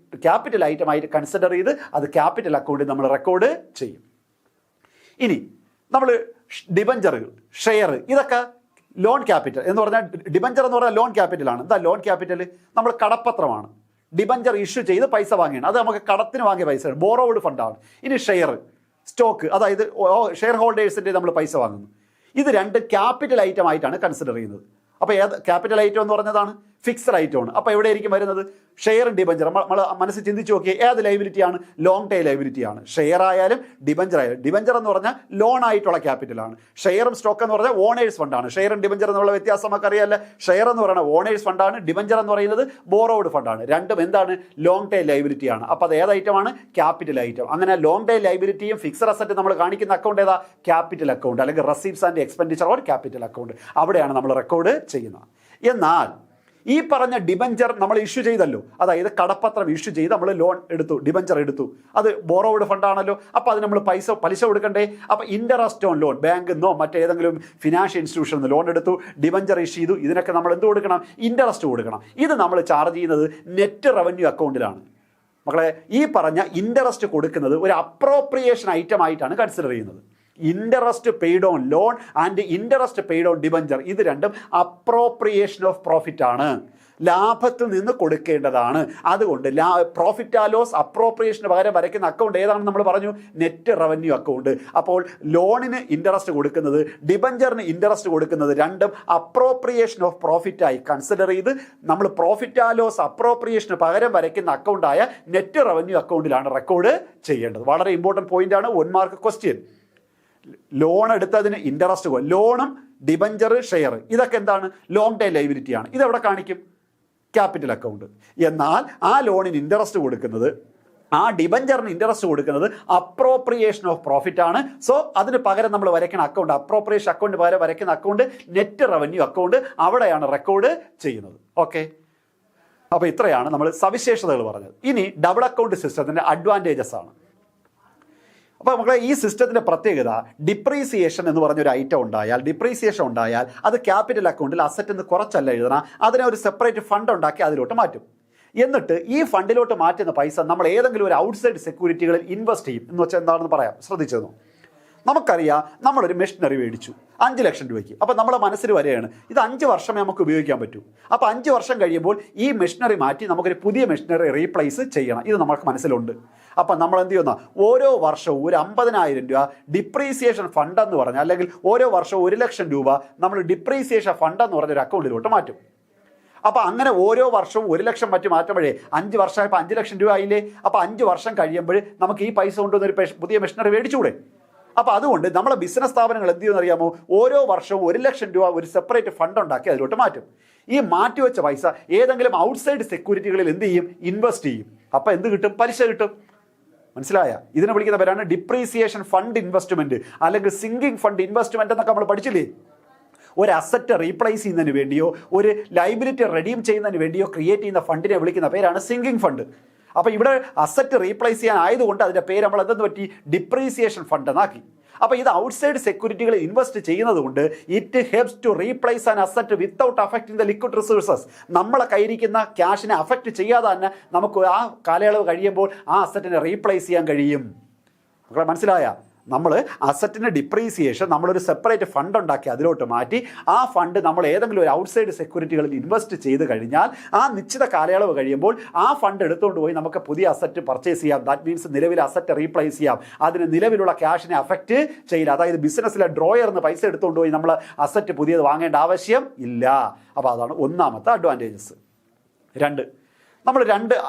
ക്യാപിറ്റൽ ഐറ്റം ആയിട്ട് കൺസിഡർ ചെയ്ത് അത് ക്യാപിറ്റൽ അക്കൗണ്ടിൽ നമ്മൾ റെക്കോർഡ് ചെയ്യും. ഇനി നമ്മൾ ഡിബഞ്ചറുകൾ, ഷെയർ, ഇതൊക്കെ ലോൺ ക്യാപിറ്റൽ എന്ന് പറഞ്ഞാൽ ഡിബഞ്ചർ എന്ന് പറഞ്ഞാൽ ലോൺ ക്യാപിറ്റലാണ്. എന്താ ലോൺ ക്യാപിറ്റൽ? നമ്മൾ കടപ്പത്രമാണ്. ഡിബഞ്ചർ ഇഷ്യൂ ചെയ്ത് പൈസ വാങ്ങിയാണ്, അത് നമുക്ക് കടത്തിന് വാങ്ങിയ പൈസയാണ്, ബോറോവുഡ് ഫണ്ടാണ്. ഇനി ഷെയർ, സ്റ്റോക്ക്, അതായത് ഷെയർ ഹോൾഡേഴ്സിൻ്റെ നമ്മൾ പൈസ വാങ്ങുന്നു. ഇത് രണ്ട് ക്യാപിറ്റൽ ഐറ്റം ആയിട്ടാണ് കൺസിഡർ ചെയ്യുന്നത്. അപ്പോൾ ഏത് ക്യാപിറ്റൽ ഐറ്റം എന്ന് പറഞ്ഞതാണ് ഫിക്സഡ് ഐറ്റമാണ്. അപ്പോൾ എവിടെയായിരിക്കും വരുന്നത്? Share debenture. നമ്മൾ മനസ്സിൽ ചിന്തിച്ച് നോക്കിയാൽ ഏത് ലൈബിലിറ്റിയാണ്? ലോങ് ടൈം ലൈബിലിറ്റിയാണ്. ഷെയർ ആയാലും ഡിബഞ്ചർ ആയാലും. ഡിബഞ്ചർ എന്ന് പറഞ്ഞാൽ ലോൺ ആയിട്ടുള്ള ക്യാപിറ്റലാണ്. ഷെയറും സ്റ്റോക്ക് എന്ന് പറഞ്ഞാൽ ഓണേഴ്സ് ഫണ്ടാണ്. ഷെയറും ഡിബഞ്ചർ എന്നുള്ള വ്യത്യാസം നമുക്ക് അറിയാമല്ലോ. ഷെയർ എന്ന് പറയുന്നത് ഓണേഴ്സ് ഫണ്ടാണ്, ഡിബഞ്ചർ എന്ന് പറയുന്നത് ബോറോവുഡ് ഫണ്ടാണ്. രണ്ടും എന്താണ്? ലോങ് ടൈം ലൈബിലിറ്റിയാണ്. അപ്പോൾ അത് ഏത് ഐറ്റമാണ്? Capital item. അങ്ങനെ ലോങ് ടൈം ലൈബിലിറ്റിയും ഫിക്സഡ് അസറ്റ് നമ്മൾ കാണിക്കുന്ന അക്കൗണ്ട് ഏതാ? ക്യാപിറ്റൽ അക്കൗണ്ട്, അല്ലെങ്കിൽ receipts and expenditure or capital account. അവിടെയാണ് നമ്മൾ റെക്കോർഡ് ചെയ്യുന്നത്. എന്നാൽ ഈ പറഞ്ഞ ഡിബഞ്ചർ നമ്മൾ ഇഷ്യൂ ചെയ്തല്ലോ, അതായത് കടപ്പത്രം ഇഷ്യൂ ചെയ്ത് നമ്മൾ ലോൺ എടുത്തു, ഡിബഞ്ചർ എടുത്തു, അത് ബോറോവുഡ് ഫണ്ടാണല്ലോ. അപ്പോൾ അത് നമ്മൾ പലിശ കൊടുക്കണ്ടേ? അപ്പോൾ ഇൻട്രസ്റ്റ് ഓൺ ലോൺ, ബാങ്കിൽ നിന്നോ മറ്റേതെങ്കിലും ഫിനാൻഷ്യൽ ഇൻസ്റ്റിറ്റ്യൂഷനിൽ നിന്ന് ലോൺ എടുത്തു, ഡിബഞ്ചർ ഇഷ്യൂ ചെയ്തു, ഇതിനൊക്കെ നമ്മൾ എന്ത് കൊടുക്കണം? ഇൻട്രസ്റ്റ് കൊടുക്കണം. ഇത് നമ്മൾ ചാർജ് ചെയ്യുന്നത് നെറ്റ് റവന്യൂ അക്കൗണ്ടിലാണ്. മക്കളെ, ഈ പറഞ്ഞ ഇൻട്രസ്റ്റ് കൊടുക്കുന്നത് ഒരു അപ്രോപ്രിയേഷൻ ഐറ്റം ആയിട്ടാണ് കൺസിഡർ ചെയ്യുന്നത്. Interest paid on loan and interest paid on debenture, ഇത് രണ്ടും അപ്രോപ്രിയേഷൻ ഓഫ് പ്രോഫിറ്റ് ആണ്, ലാഭത്തിൽ നിന്ന് കൊടുക്കേണ്ടതാണ്. അതുകൊണ്ട് പ്രോഫിറ്റ് ആ ലോസ് അപ്രോപ്രിയേഷന് പകരം വരയ്ക്കുന്ന അക്കൗണ്ട് ഏതാണെന്ന് നമ്മൾ പറഞ്ഞു? Net revenue account. അപ്പോൾ ലോണിന് ഇൻട്രസ്റ്റ് കൊടുക്കുന്നത്, ഡിബഞ്ചറിന് ഇൻട്രസ്റ്റ് കൊടുക്കുന്നത് രണ്ടും അപ്രോപ്രിയേഷൻ ഓഫ് പ്രോഫിറ്റ് ആയി കൺസിഡർ ചെയ്ത് നമ്മൾ പ്രോഫിറ്റ് ആ ലോസ് അപ്രോപ്രിയേഷന് പകരം വരയ്ക്കുന്ന അക്കൗണ്ടായ നെറ്റ് റവന്യൂ അക്കൗണ്ടിലാണ് റെക്കോർഡ് ചെയ്യേണ്ടത്. വളരെ ഇമ്പോർട്ടൻറ്റ് പോയിന്റ് ആണ്, 1 മാർക്ക് ക്വസ്റ്റ്യൻ. ലോൺ എടുത്തതിന് ഇൻട്രസ്റ്റ്, ലോണും ഡിബഞ്ചർ ഷെയർ ഇതൊക്കെ എന്താണ്? ലോങ് ടൈം ലൈബിലിറ്റിയാണ്. ഇതെവിടെ കാണിക്കും? Capital account. എന്നാൽ ആ ലോണിന് ഇൻട്രസ്റ്റ് കൊടുക്കുന്നത്, ആ ഡിബഞ്ചറിന് ഇൻട്രസ്റ്റ് കൊടുക്കുന്നത് അപ്രോപ്രിയേഷൻ ഓഫ് പ്രോഫിറ്റ് ആണ്. സോ അതിന് പകരം നമ്മൾ വരയ്ക്കുന്ന അക്കൗണ്ട്, അപ്രോപ്രിയേഷൻ അക്കൗണ്ട് പകരം വരയ്ക്കുന്ന അക്കൗണ്ട് നെറ്റ് റവന്യൂ അക്കൗണ്ട്, അവിടെയാണ് റെക്കോർഡ് ചെയ്യുന്നത്. ഓക്കെ, അപ്പോൾ ഇത്രയാണ് നമ്മൾ സവിശേഷതകൾ പറഞ്ഞത്. ഇനി ഡബിൾ അക്കൗണ്ട് സിസ്റ്റത്തിൻ്റെ അഡ്വാൻറ്റേജസ് ആണ്. അപ്പോൾ മക്കളെ, ഈ സിസ്റ്റത്തിൻ്റെ പ്രത്യേകത, ഡിപ്രീസിയേഷൻ എന്ന് പറഞ്ഞൊരു ഐറ്റം ഉണ്ടായാൽ, ഡിപ്രീസിയേഷൻ ഉണ്ടായാൽ അത് ക്യാപിറ്റൽ അക്കൗണ്ടിൽ അസറ്റ് നിന്ന് കുറച്ചല്ല എഴുതണം, അതിനെ ഒരു സെപ്പറേറ്റ് ഫണ്ട് ഉണ്ടാക്കി അതിലോട്ട് മാറ്റും. എന്നിട്ട് ഈ ഫണ്ടിലോട്ട് മാറ്റുന്ന പൈസ നമ്മൾ ഏതെങ്കിലും ഒരു ഔട്ട്സൈഡ് സെക്യൂരിറ്റികളിൽ ഇൻവെസ്റ്റ് ചെയ്യും. എന്ന് വെച്ചാൽ എന്താണെന്ന് പറയാം, ശ്രദ്ധിച്ചിരുന്നു. നമുക്കറിയാം, നമ്മളൊരു മെഷീനറി മേടിച്ചു 5 ലക്ഷം രൂപയ്ക്ക്. അപ്പോൾ നമ്മളെ മനസ്സിൽ വരികയാണ്, ഇത് 5 വർഷമേ നമുക്ക് ഉപയോഗിക്കാൻ പറ്റൂ. അപ്പോൾ 5 വർഷം കഴിയുമ്പോൾ ഈ മെഷീനറി മാറ്റി നമുക്കൊരു പുതിയ മെഷീനറി റീപ്ലേസ് ചെയ്യണം. ഇത് നമുക്ക് മനസ്സിലുണ്ട്. അപ്പം നമ്മൾ എന്ത് ചെയ്യുന്ന, ഓരോ വർഷവും ഒരു 50,000 രൂപ ഡിപ്രീസിയേഷൻ ഫണ്ട് എന്ന് പറഞ്ഞാൽ, അല്ലെങ്കിൽ ഓരോ വർഷവും 1 ലക്ഷം രൂപ നമ്മൾ ഡിപ്രീസിയേഷൻ ഫണ്ട് എന്ന് പറഞ്ഞൊരു അക്കൗണ്ടിലോട്ട് മാറ്റും. അപ്പോൾ അങ്ങനെ ഓരോ വർഷവും 1 ലക്ഷം മാറ്റുമ്പോഴേ 5 വർഷമായപ്പോൾ 5 ലക്ഷം രൂപ ആയില്ലേ? അപ്പോൾ 5 വർഷം കഴിയുമ്പോൾ നമുക്ക് ഈ പൈസ കൊണ്ടുവന്നൊരു പുതിയ മെഷീനറി മേടിച്ചുകൂടെ? അപ്പോൾ അതുകൊണ്ട് നമ്മളെ ബിസിനസ് സ്ഥാപനങ്ങൾ എന്ത് ചെയ്യുമെന്ന് അറിയാമോ? ഓരോ വർഷവും 1 ലക്ഷം രൂപ ഒരു സെപ്പറേറ്റ് ഫണ്ട് ഉണ്ടാക്കി അതിലോട്ട് മാറ്റും. ഈ മാറ്റിവെച്ച പൈസ ഏതെങ്കിലും ഔട്ട്സൈഡ് സെക്യൂരിറ്റികളിൽ എന്ത് ചെയ്യും? ഇൻവെസ്റ്റ് ചെയ്യും. അപ്പോൾ എന്ത് കിട്ടും? പലിശ കിട്ടും. മനസ്സിലായ? ഇതിനെ വിളിക്കുന്ന പേരാണ് ഡിപ്രീസിയേഷൻ ഫണ്ട് ഇൻവെസ്റ്റ്മെന്റ്, അല്ലെങ്കിൽ സിങ്കിങ് ഫണ്ട് ഇൻവെസ്റ്റ്മെന്റ് എന്നൊക്കെ നമ്മൾ പഠിച്ചില്ലേ? ഒരു അസറ്റ് റീപ്ലേസ് ചെയ്യുന്നതിന് വേണ്ടിയോ ഒരു ലൈബിലിറ്റി റെഡീം ചെയ്യുന്നതിന് വേണ്ടിയോ ക്രിയേറ്റ് ചെയ്യുന്ന ഫണ്ടിനെ വിളിക്കുന്ന പേരാണ് സിങ്കിങ് ഫണ്ട്. അപ്പോൾ ഇവിടെ അസറ്റ് റീപ്ലേസ് ചെയ്യാൻ ആയതുകൊണ്ട് അതിൻ്റെ പേര് നമ്മൾ എന്തെന്ന് പറ്റി? ഡിപ്രീസിയേഷൻ ഫണ്ട് എന്നാക്കി. അപ്പോൾ ഇത് ഔട്ട്സൈഡ് സെക്യൂരിറ്റികൾ ഇൻവെസ്റ്റ് ചെയ്യുന്നത് കൊണ്ട് it helps to replace an asset without affecting the liquid resources. നമ്മളെ കയ്യിരിക്കുന്ന ക്യാഷിനെ അഫക്റ്റ് ചെയ്യാതെ തന്നെ നമുക്ക് ആ കാലയളവ് കഴിയുമ്പോൾ ആ അസറ്റിനെ റീപ്ലേസ് ചെയ്യാൻ കഴിയും. മക്കളെ, മനസ്സിലായ? നമ്മൾ അസറ്റിൻ്റെ ഡിപ്രീസിയേഷൻ നമ്മളൊരു സെപ്പറേറ്റ് ഫണ്ട് ഉണ്ടാക്കി അതിലോട്ട് മാറ്റി ആ ഫണ്ട് നമ്മൾ ഏതെങ്കിലും ഒരു ഔട്ട്സൈഡ് സെക്യൂരിറ്റികളിൽ ഇൻവെസ്റ്റ് ചെയ്ത് കഴിഞ്ഞാൽ ആ നിശ്ചിത കാലയളവ് കഴിയുമ്പോൾ ആ ഫണ്ട് എടുത്തുകൊണ്ട് പോയി നമുക്ക് പുതിയ അസറ്റ് പർച്ചേസ് ചെയ്യാം. ദാറ്റ് മീൻസ് നിലവിലെ അസറ്റ് റീപ്ലേസ് ചെയ്യാം. അതിന് നിലവിലുള്ള ക്യാഷിനെ അഫക്റ്റ് ചെയ്യില്ല. അതായത് ബിസിനസ്സിലെ ഡ്രോയറിന്ന് പൈസ എടുത്തുകൊണ്ട് പോയി നമ്മൾ അസറ്റ് പുതിയത് വാങ്ങേണ്ട ആവശ്യം ഇല്ല. അപ്പോൾ അതാണ് ഒന്നാമത്തെ അഡ്വാൻറ്റേജസ്. 2, നമ്മൾ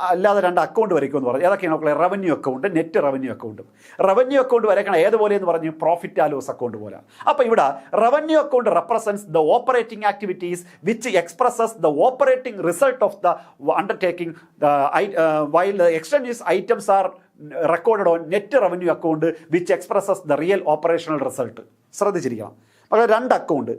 അല്ലാതെ 2 അക്കൗണ്ട് വരയ്ക്കുമെന്ന് പറഞ്ഞു. ഏതൊക്കെയാണ് നോക്കുക? റവന്യൂ അക്കൗണ്ട്, നെറ്റ് റവന്യൂ അക്കൗണ്ടും. റവന്യൂ അക്കൗണ്ട് വരയ്ക്കണം ഏതുപോലെ എന്ന് പറഞ്ഞു? പ്രോഫിറ്റ് ആൻഡ് ലോസ് അക്കൗണ്ട് പോലെ. അപ്പോൾ ഇവിടെ revenue account represents the operating activities which expresses the operating result of the undertaking while the extents items are recorded on net revenue account which expresses the real operational result. ശ്രദ്ധിച്ചിരിക്കണം. അപ്പോൾ 2 account,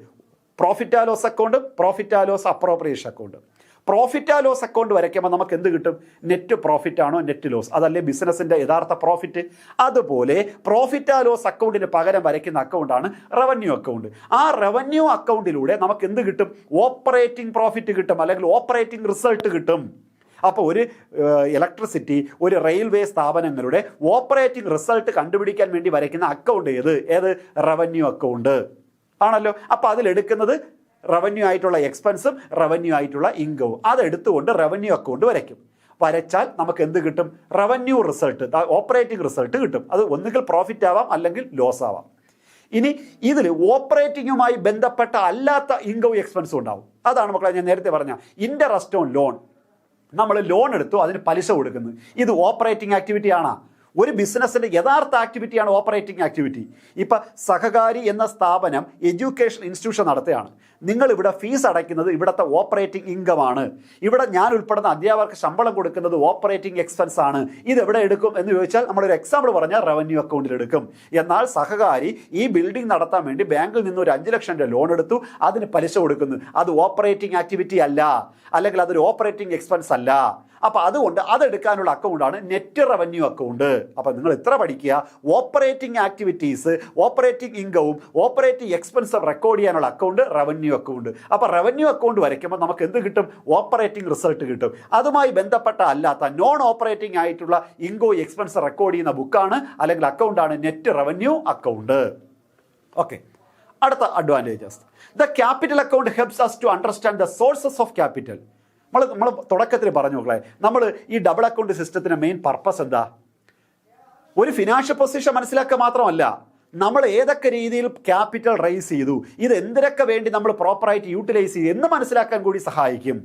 profit and loss അക്കൗണ്ടും profit and loss appropriation അക്കൗണ്ടും. Profit and loss account വരയ്ക്കുമ്പോൾ നമുക്ക് എന്ത് കിട്ടും? Net profit ആണോ net loss, അതല്ലേ ബിസിനസിൻ്റെ യഥാർത്ഥ പ്രോഫിറ്റ്. അതുപോലെ പ്രോഫിറ്റ് ആൻഡ് ലോസ് അക്കൗണ്ടിന് പകരം വരയ്ക്കുന്ന അക്കൗണ്ടാണ് റവന്യൂ അക്കൗണ്ട്. ആ റവന്യൂ അക്കൗണ്ടിലൂടെ നമുക്ക് എന്ത് കിട്ടും? ഓപ്പറേറ്റിംഗ് പ്രോഫിറ്റ് കിട്ടും, അല്ലെങ്കിൽ ഓപ്പറേറ്റിംഗ് റിസൾട്ട് കിട്ടും. അപ്പോൾ ഒരു ഇലക്ട്രിസിറ്റി, ഒരു റെയിൽവേ സ്ഥാപനങ്ങളുടെ ഓപ്പറേറ്റിംഗ് റിസൾട്ട് കണ്ടുപിടിക്കാൻ വേണ്ടി വരയ്ക്കുന്ന അക്കൗണ്ട് ഏത് റവന്യൂ അക്കൗണ്ട് ആണല്ലോ. അപ്പോൾ അതിലെടുക്കുന്നത് റവന്യൂ ആയിട്ടുള്ള എക്സ്പെൻസും റവന്യൂ ആയിട്ടുള്ള ഇൻകവും അതെടുത്തുകൊണ്ട് റവന്യൂ അക്കൗണ്ട് വരച്ചാൽ നമുക്ക് എന്ത് കിട്ടും? റവന്യൂ റിസൾട്ട്, ഓപ്പറേറ്റിംഗ് റിസൾട്ട് കിട്ടും. അത് ഒന്നുകിൽ പ്രോഫിറ്റ് ആവാം അല്ലെങ്കിൽ ലോസ് ആവാം. ഇനി ഇതിൽ ഓപ്പറേറ്റിങ്ങുമായി ബന്ധപ്പെട്ട അല്ലാത്ത ഇൻകവും എക്സ്പെൻസും ഉണ്ടാവും. അതാണ് മക്കളെ ഞാൻ നേരത്തെ പറഞ്ഞ ഇൻട്രസ്റ്റ് ഓൺ ലോൺ. നമ്മൾ ലോൺ എടുത്തു, അതിന് പലിശ കൊടുക്കുന്നു. ഇത് ഓപ്പറേറ്റിംഗ് ആക്ടിവിറ്റി ആണോ? ഒരു ബിസിനസ്സിൻ്റെ യഥാർത്ഥ ആക്ടിവിറ്റിയാണ് ഓപ്പറേറ്റിംഗ് ആക്ടിവിറ്റി. ഇപ്പം സഹകാരി എന്ന സ്ഥാപനം എഡ്യൂക്കേഷൻ ഇൻസ്റ്റിറ്റ്യൂഷൻ നടത്തുകയാണ്. നിങ്ങൾ ഇവിടെ ഫീസ് അടയ്ക്കുന്നത് ഇവിടുത്തെ ഓപ്പറേറ്റിംഗ് ഇൻകമാണ്. ഇവിടെ ഞാൻ ഉൾപ്പെടുന്ന അധ്യാപകർക്ക് ശമ്പളം കൊടുക്കുന്നത് ഓപ്പറേറ്റിംഗ് എക്സ്പെൻസ് ആണ്. ഇതെവിടെ എടുക്കും എന്ന് ചോദിച്ചാൽ നമ്മളൊരു എക്സാമ്പിൾ പറഞ്ഞാൽ റവന്യൂ അക്കൗണ്ടിൽ എടുക്കും. എന്നാൽ സഹകാരി ഈ ബിൽഡിംഗ് നടത്താൻ വേണ്ടി ബാങ്കിൽ നിന്ന് ഒരു 5 ലക്ഷം രൂപ ലോൺ എടുത്തു, അതിന് പലിശ കൊടുക്കുന്നു. അത് ഓപ്പറേറ്റിംഗ് ആക്ടിവിറ്റി അല്ല, അല്ലെങ്കിൽ അതൊരു ഓപ്പറേറ്റിംഗ് എക്സ്പെൻസ് അല്ല. അപ്പോൾ അതുകൊണ്ട് അതെടുക്കാനുള്ള അക്കൗണ്ടാണ് നെറ്റ് റവന്യൂ അക്കൗണ്ട്. അപ്പോൾ നിങ്ങൾ ഇത്ര പഠിക്കുക, ഓപ്പറേറ്റിംഗ് ആക്ടിവിറ്റീസ്, ഓപ്പറേറ്റിംഗ് ഇൻകവും ഓപ്പറേറ്റിംഗ് എക്സ്പെൻസും റെക്കോർഡ് ചെയ്യാനുള്ള അക്കൗണ്ട് റവന്യൂ അക്കൗണ്ട്. അപ്പോൾ റവന്യൂ അക്കൗണ്ട് വരയ്ക്കുമ്പോൾ നമുക്ക് എന്ത് കിട്ടും? ഓപ്പറേറ്റിംഗ് റിസൾട്ട് കിട്ടും. അതുമായി ബന്ധപ്പെട്ട അല്ലാത്ത നോൺ ഓപ്പറേറ്റിംഗ് ആയിട്ടുള്ള ഇൻകോ എക്സ്പെൻസ് റെക്കോർഡ് ചെയ്യുന്ന ബുക്കാണ് അല്ലെങ്കിൽ അക്കൗണ്ടാണ് നെറ്റ് റവന്യൂ അക്കൗണ്ട്. ഓക്കെ, അടുത്ത advantages. The capital account helps us to understand the sources of capital. നമ്മൾ തുടക്കത്തിൽ പറഞ്ഞു നോക്കളെ, നമ്മൾ ഈ ഡബിൾ അക്കൗണ്ട് സിസ്റ്റത്തിൻ്റെ മെയിൻ പർപ്പസ് എന്താ? ഒരു ഫിനാൻഷ്യൽ പൊസിഷൻ മനസ്സിലാക്കുക മാത്രമല്ല, നമ്മൾ ഏതൊക്കെ രീതിയിൽ ക്യാപിറ്റൽ റൈസ് ചെയ്തു, ഇത് എന്തിനൊക്കെ വേണ്ടി നമ്മൾ പ്രോപ്പറായിട്ട് യൂട്ടിലൈസ് ചെയ്തു എന്ന് മനസ്സിലാക്കാൻ കൂടി സഹായിക്കും.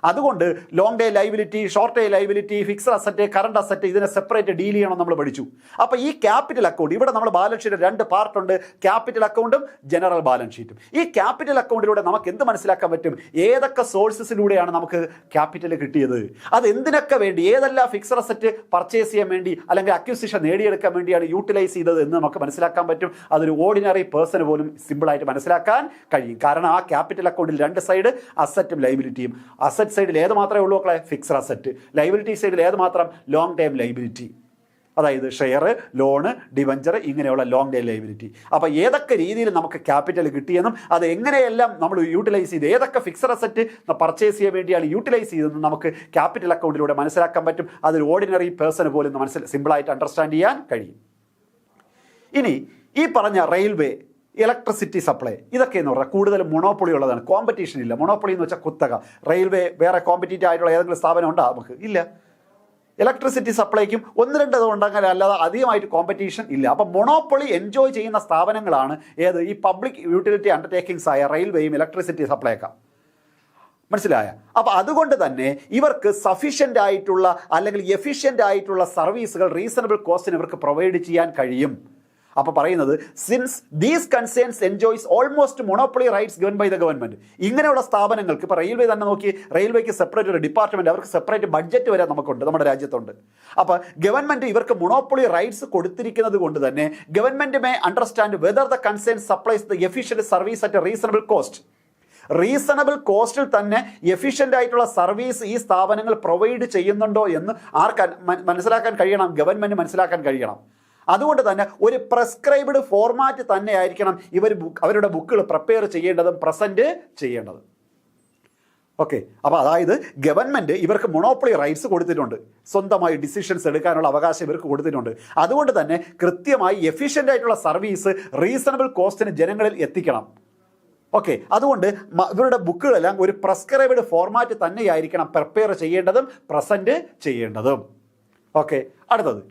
അതുകൊണ്ട് long day liability, short day liability, fixed asset, current asset, ഇതിനെ സെപ്പറേറ്റ് ഡീൽ ചെയ്യണം നമ്മൾ പഠിച്ചു. അപ്പോൾ ഈ ക്യാപിറ്റൽ അക്കൗണ്ട്, ഇവിടെ നമ്മൾ ബാലൻസ് ഷീറ്റ് 2 പാർട്ടുണ്ട്, ക്യാപിറ്റൽ അക്കൗണ്ടും ജനറൽ ബാലൻസ് ഷീറ്റും. ഈ ക്യാപിറ്റൽ അക്കൗണ്ടിലൂടെ നമുക്ക് എന്ത് മനസ്സിലാക്കാൻ പറ്റും? ഏതൊക്കെ സോഴ്സസിലൂടെയാണ് നമുക്ക് ക്യാപിറ്റൽ കിട്ടിയത്, അത് എന്തിനൊക്കെ വേണ്ടി, ഏതെല്ലാം ഫിക്സഡ് അസറ്റ് പർച്ചേസ് ചെയ്യാൻ വേണ്ടി അല്ലെങ്കിൽ അക്വിസിഷൻ നേടിയെടുക്കാൻ വേണ്ടിയാണ് യൂട്ടിലൈസ് ചെയ്തത് എന്ന് നമുക്ക് മനസ്സിലാക്കാൻ പറ്റും. അതൊരു ഓർഡിനറി പേഴ്സൺ പോലും സിമ്പിളായിട്ട് മനസ്സിലാക്കാൻ കഴിയും. കാരണം ആ ക്യാപിറ്റൽ അക്കൗണ്ടിൽ 2 സൈഡ്, അസറ്റും ലൈബിലിറ്റിയും. അസറ്റ് സൈഡിൽ ഏത് മാത്രമേ ഉള്ളൂ മക്കളെ? Fixed asset. ലൈബിലിറ്റി സൈഡിൽ ഏത് മാത്രം? ലോങ് ടൈം ലൈബിലിറ്റി, അതായത് ഷെയർ, ലോണ്, ഡിവഞ്ചർ, ഇങ്ങനെയുള്ള ലോങ് ടൈം ലൈബിലിറ്റി. അപ്പോൾ ഏതൊക്കെ രീതിയിൽ നമുക്ക് ക്യാപിറ്റൽ കിട്ടിയെന്നും അത് എങ്ങനെയെല്ലാം നമ്മൾ യൂട്ടിലൈസ് ചെയ്ത്, ഏതൊക്കെ ഫിക്സഡ് അസറ്റ് പർച്ചേസ് ചെയ്യാൻ വേണ്ടിയാണ് യൂട്ടിലൈസ് ചെയ്തതെന്ന് നമുക്ക് ക്യാപിറ്റൽ അക്കൗണ്ടിലൂടെ മനസ്സിലാക്കാൻ പറ്റും. അതൊരു ഓർഡിനറി പേഴ്സണ് പോലും സിമ്പിളായിട്ട് അണ്ടർസ്റ്റാൻഡ് ചെയ്യാൻ കഴിയും. ഇനി ഈ പറഞ്ഞ റെയിൽവേ, ഇലക്ട്രിസിറ്റി സപ്ലൈ, ഇതൊക്കെ എന്ന് പറഞ്ഞാൽ കൂടുതൽ മൊണോപ്പൊളി ഉള്ളതാണ്. കോമ്പറ്റീഷൻ ഇല്ല. മൊണോപ്പൊളി എന്ന് വെച്ചാൽ കുത്തക. റെയിൽവേ വേറെ കോമ്പറ്റീറ്റീവ് ആയിട്ടുള്ള ഏതെങ്കിലും സ്ഥാപനം ഉണ്ടോ? നമുക്ക് ഇല്ല. ഇലക്ട്രിസിറ്റി സപ്ലൈക്കും 1-2 ഉണ്ടെങ്കിൽ അല്ലാതെ അധികമായിട്ട് കോമ്പറ്റീഷൻ ഇല്ല. അപ്പം മൊണോപ്പൊളി എൻജോയ് ചെയ്യുന്ന സ്ഥാപനങ്ങളാണ് ഏത്? ഈ പബ്ലിക് യൂട്ടിലിറ്റി അണ്ടർടേക്കിങ്സ് ആയ റെയിൽവേയും ഇലക്ട്രിസിറ്റി സപ്ലൈയൊക്കെ. മനസ്സിലായ? അപ്പോൾ അതുകൊണ്ട് തന്നെ ഇവർക്ക് സഫീഷ്യൻ്റ് ആയിട്ടുള്ള അല്ലെങ്കിൽ എഫിഷ്യൻ്റ് ആയിട്ടുള്ള സർവീസുകൾ റീസണബിൾ കോസ്റ്റിന് ഇവർക്ക് പ്രൊവൈഡ് ചെയ്യാൻ കഴിയും. അപ്പോൾ പറയുന്നത്, since these concerns enjoys almost monopoly rights given by the government. ഇങ്ങനെയുള്ള സ്ഥാപനങ്ങൾക്ക്, ഇപ്പോൾ റെയിൽവേ തന്നെ നോക്കി, റെയിൽവേക്ക് സെപ്പറേറ്റ് ഒരു ഡിപ്പാർട്ട്മെൻറ്റ്, അവർക്ക് സെപ്പറേറ്റ് ബഡ്ജറ്റ് വരെ നമുക്കുണ്ട്, നമ്മുടെ രാജ്യത്തുണ്ട്. അപ്പോൾ ഗവൺമെൻറ് ഇവർക്ക് മൊണോപ്പൊളി റൈറ്റ്സ് കൊടുത്തിരിക്കുന്നത് കൊണ്ട് തന്നെ government may understand whether the concern supplies the efficient service at a reasonable cost. Reasonable കോസ്റ്റിൽ തന്നെ എഫിഷ്യൻ്റ് ആയിട്ടുള്ള സർവീസ് ഈ സ്ഥാപനങ്ങൾ പ്രൊവൈഡ് ചെയ്യുന്നുണ്ടോ എന്ന് മനസ്സിലാക്കാൻ കഴിയണം, ഗവൺമെൻറ് മനസ്സിലാക്കാൻ കഴിയണം. അതുകൊണ്ട് തന്നെ ഒരു പ്രെസ്ക്രൈബ്ഡ് ഫോർമാറ്റ് തന്നെ ആയിരിക്കണം അവരുടെ ബുക്കുകൾ പ്രിപ്പയർ ചെയ്യേണ്ടതും പ്രസൻറ്റ് ചെയ്യേണ്ടതും. ഓക്കെ, അപ്പോൾ അതായത് ഗവൺമെൻറ് ഇവർക്ക് മൊണോപ്പൊളി റൈറ്റ്സ് കൊടുത്തിട്ടുണ്ട്, സ്വന്തമായി ഡിസിഷൻസ് എടുക്കാനുള്ള അവകാശം ഇവർക്ക് കൊടുത്തിട്ടുണ്ട്. അതുകൊണ്ട് തന്നെ കൃത്യമായി എഫിഷ്യൻ്റ് ആയിട്ടുള്ള സർവീസ് റീസണബിൾ കോസ്റ്റിന് ജനങ്ങളിൽ എത്തിക്കണം. ഓക്കെ, അതുകൊണ്ട് ഇവരുടെ ബുക്കുകളെല്ലാം ഒരു പ്രെസ്ക്രൈബ്ഡ് ഫോർമാറ്റ് തന്നെയായിരിക്കണം പ്രിപ്പയർ ചെയ്യേണ്ടതും പ്രസൻറ്റ് ചെയ്യേണ്ടതും. ഓക്കെ, അടുത്തത്,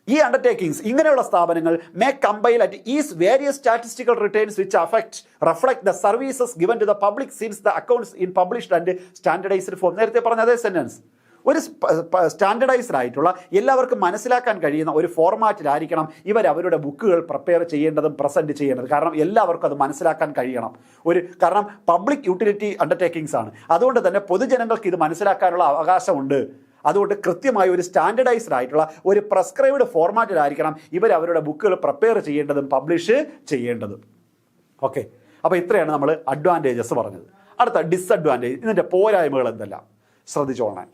ഈ അണ്ടർടേക്കിങ്സ്, ഇങ്ങനെയുള്ള സ്ഥാപനങ്ങൾ may compile at is various statistical returns which reflect the services given to the public since the accounts in published and standardised form. നേരത്തെ പറഞ്ഞ അതേ സെന്റൻസ്. ഒരു സ്റ്റാൻഡർഡൈസ്ഡ് ആയിട്ടുള്ള എല്ലാവർക്കും മനസ്സിലാക്കാൻ കഴിയുന്ന ഒരു ഫോർമാറ്റിലായിരിക്കണം അവരുടെ ബുക്കുകൾ പ്രിപ്പയർ ചെയ്യേണ്ടതും പ്രസൻറ്റ് ചെയ്യേണ്ടത്. കാരണം എല്ലാവർക്കും അത് മനസ്സിലാക്കാൻ കഴിയണം. കാരണം പബ്ലിക് യൂട്ടിലിറ്റി അണ്ടർടേക്കിങ്സ് ആണ്. അതുകൊണ്ട് തന്നെ പൊതുജനങ്ങൾക്ക് ഇത് മനസ്സിലാക്കാനുള്ള അവകാശമുണ്ട്. അതുകൊണ്ട് കൃത്യമായി ഒരു സ്റ്റാൻഡർഡൈസ്ഡ് ആയിട്ടുള്ള ഒരു പ്രെസ്ക്രൈബ്ഡ് ഫോർമാറ്റിലായിരിക്കണം അവരുടെ ബുക്കുകൾ പ്രിപ്പയർ ചെയ്യേണ്ടതും പബ്ലിഷ് ചെയ്യേണ്ടതും. ഓക്കെ, അപ്പോൾ ഇത്രയാണ് നമ്മൾ അഡ്വാൻറ്റേജസ് പറഞ്ഞത്. അടുത്ത ഡിസഡ്വാൻറ്റേജ്, ഇതിൻ്റെ പോരായ്മകൾ എന്തെല്ലാം ശ്രദ്ധിച്ചോളണം.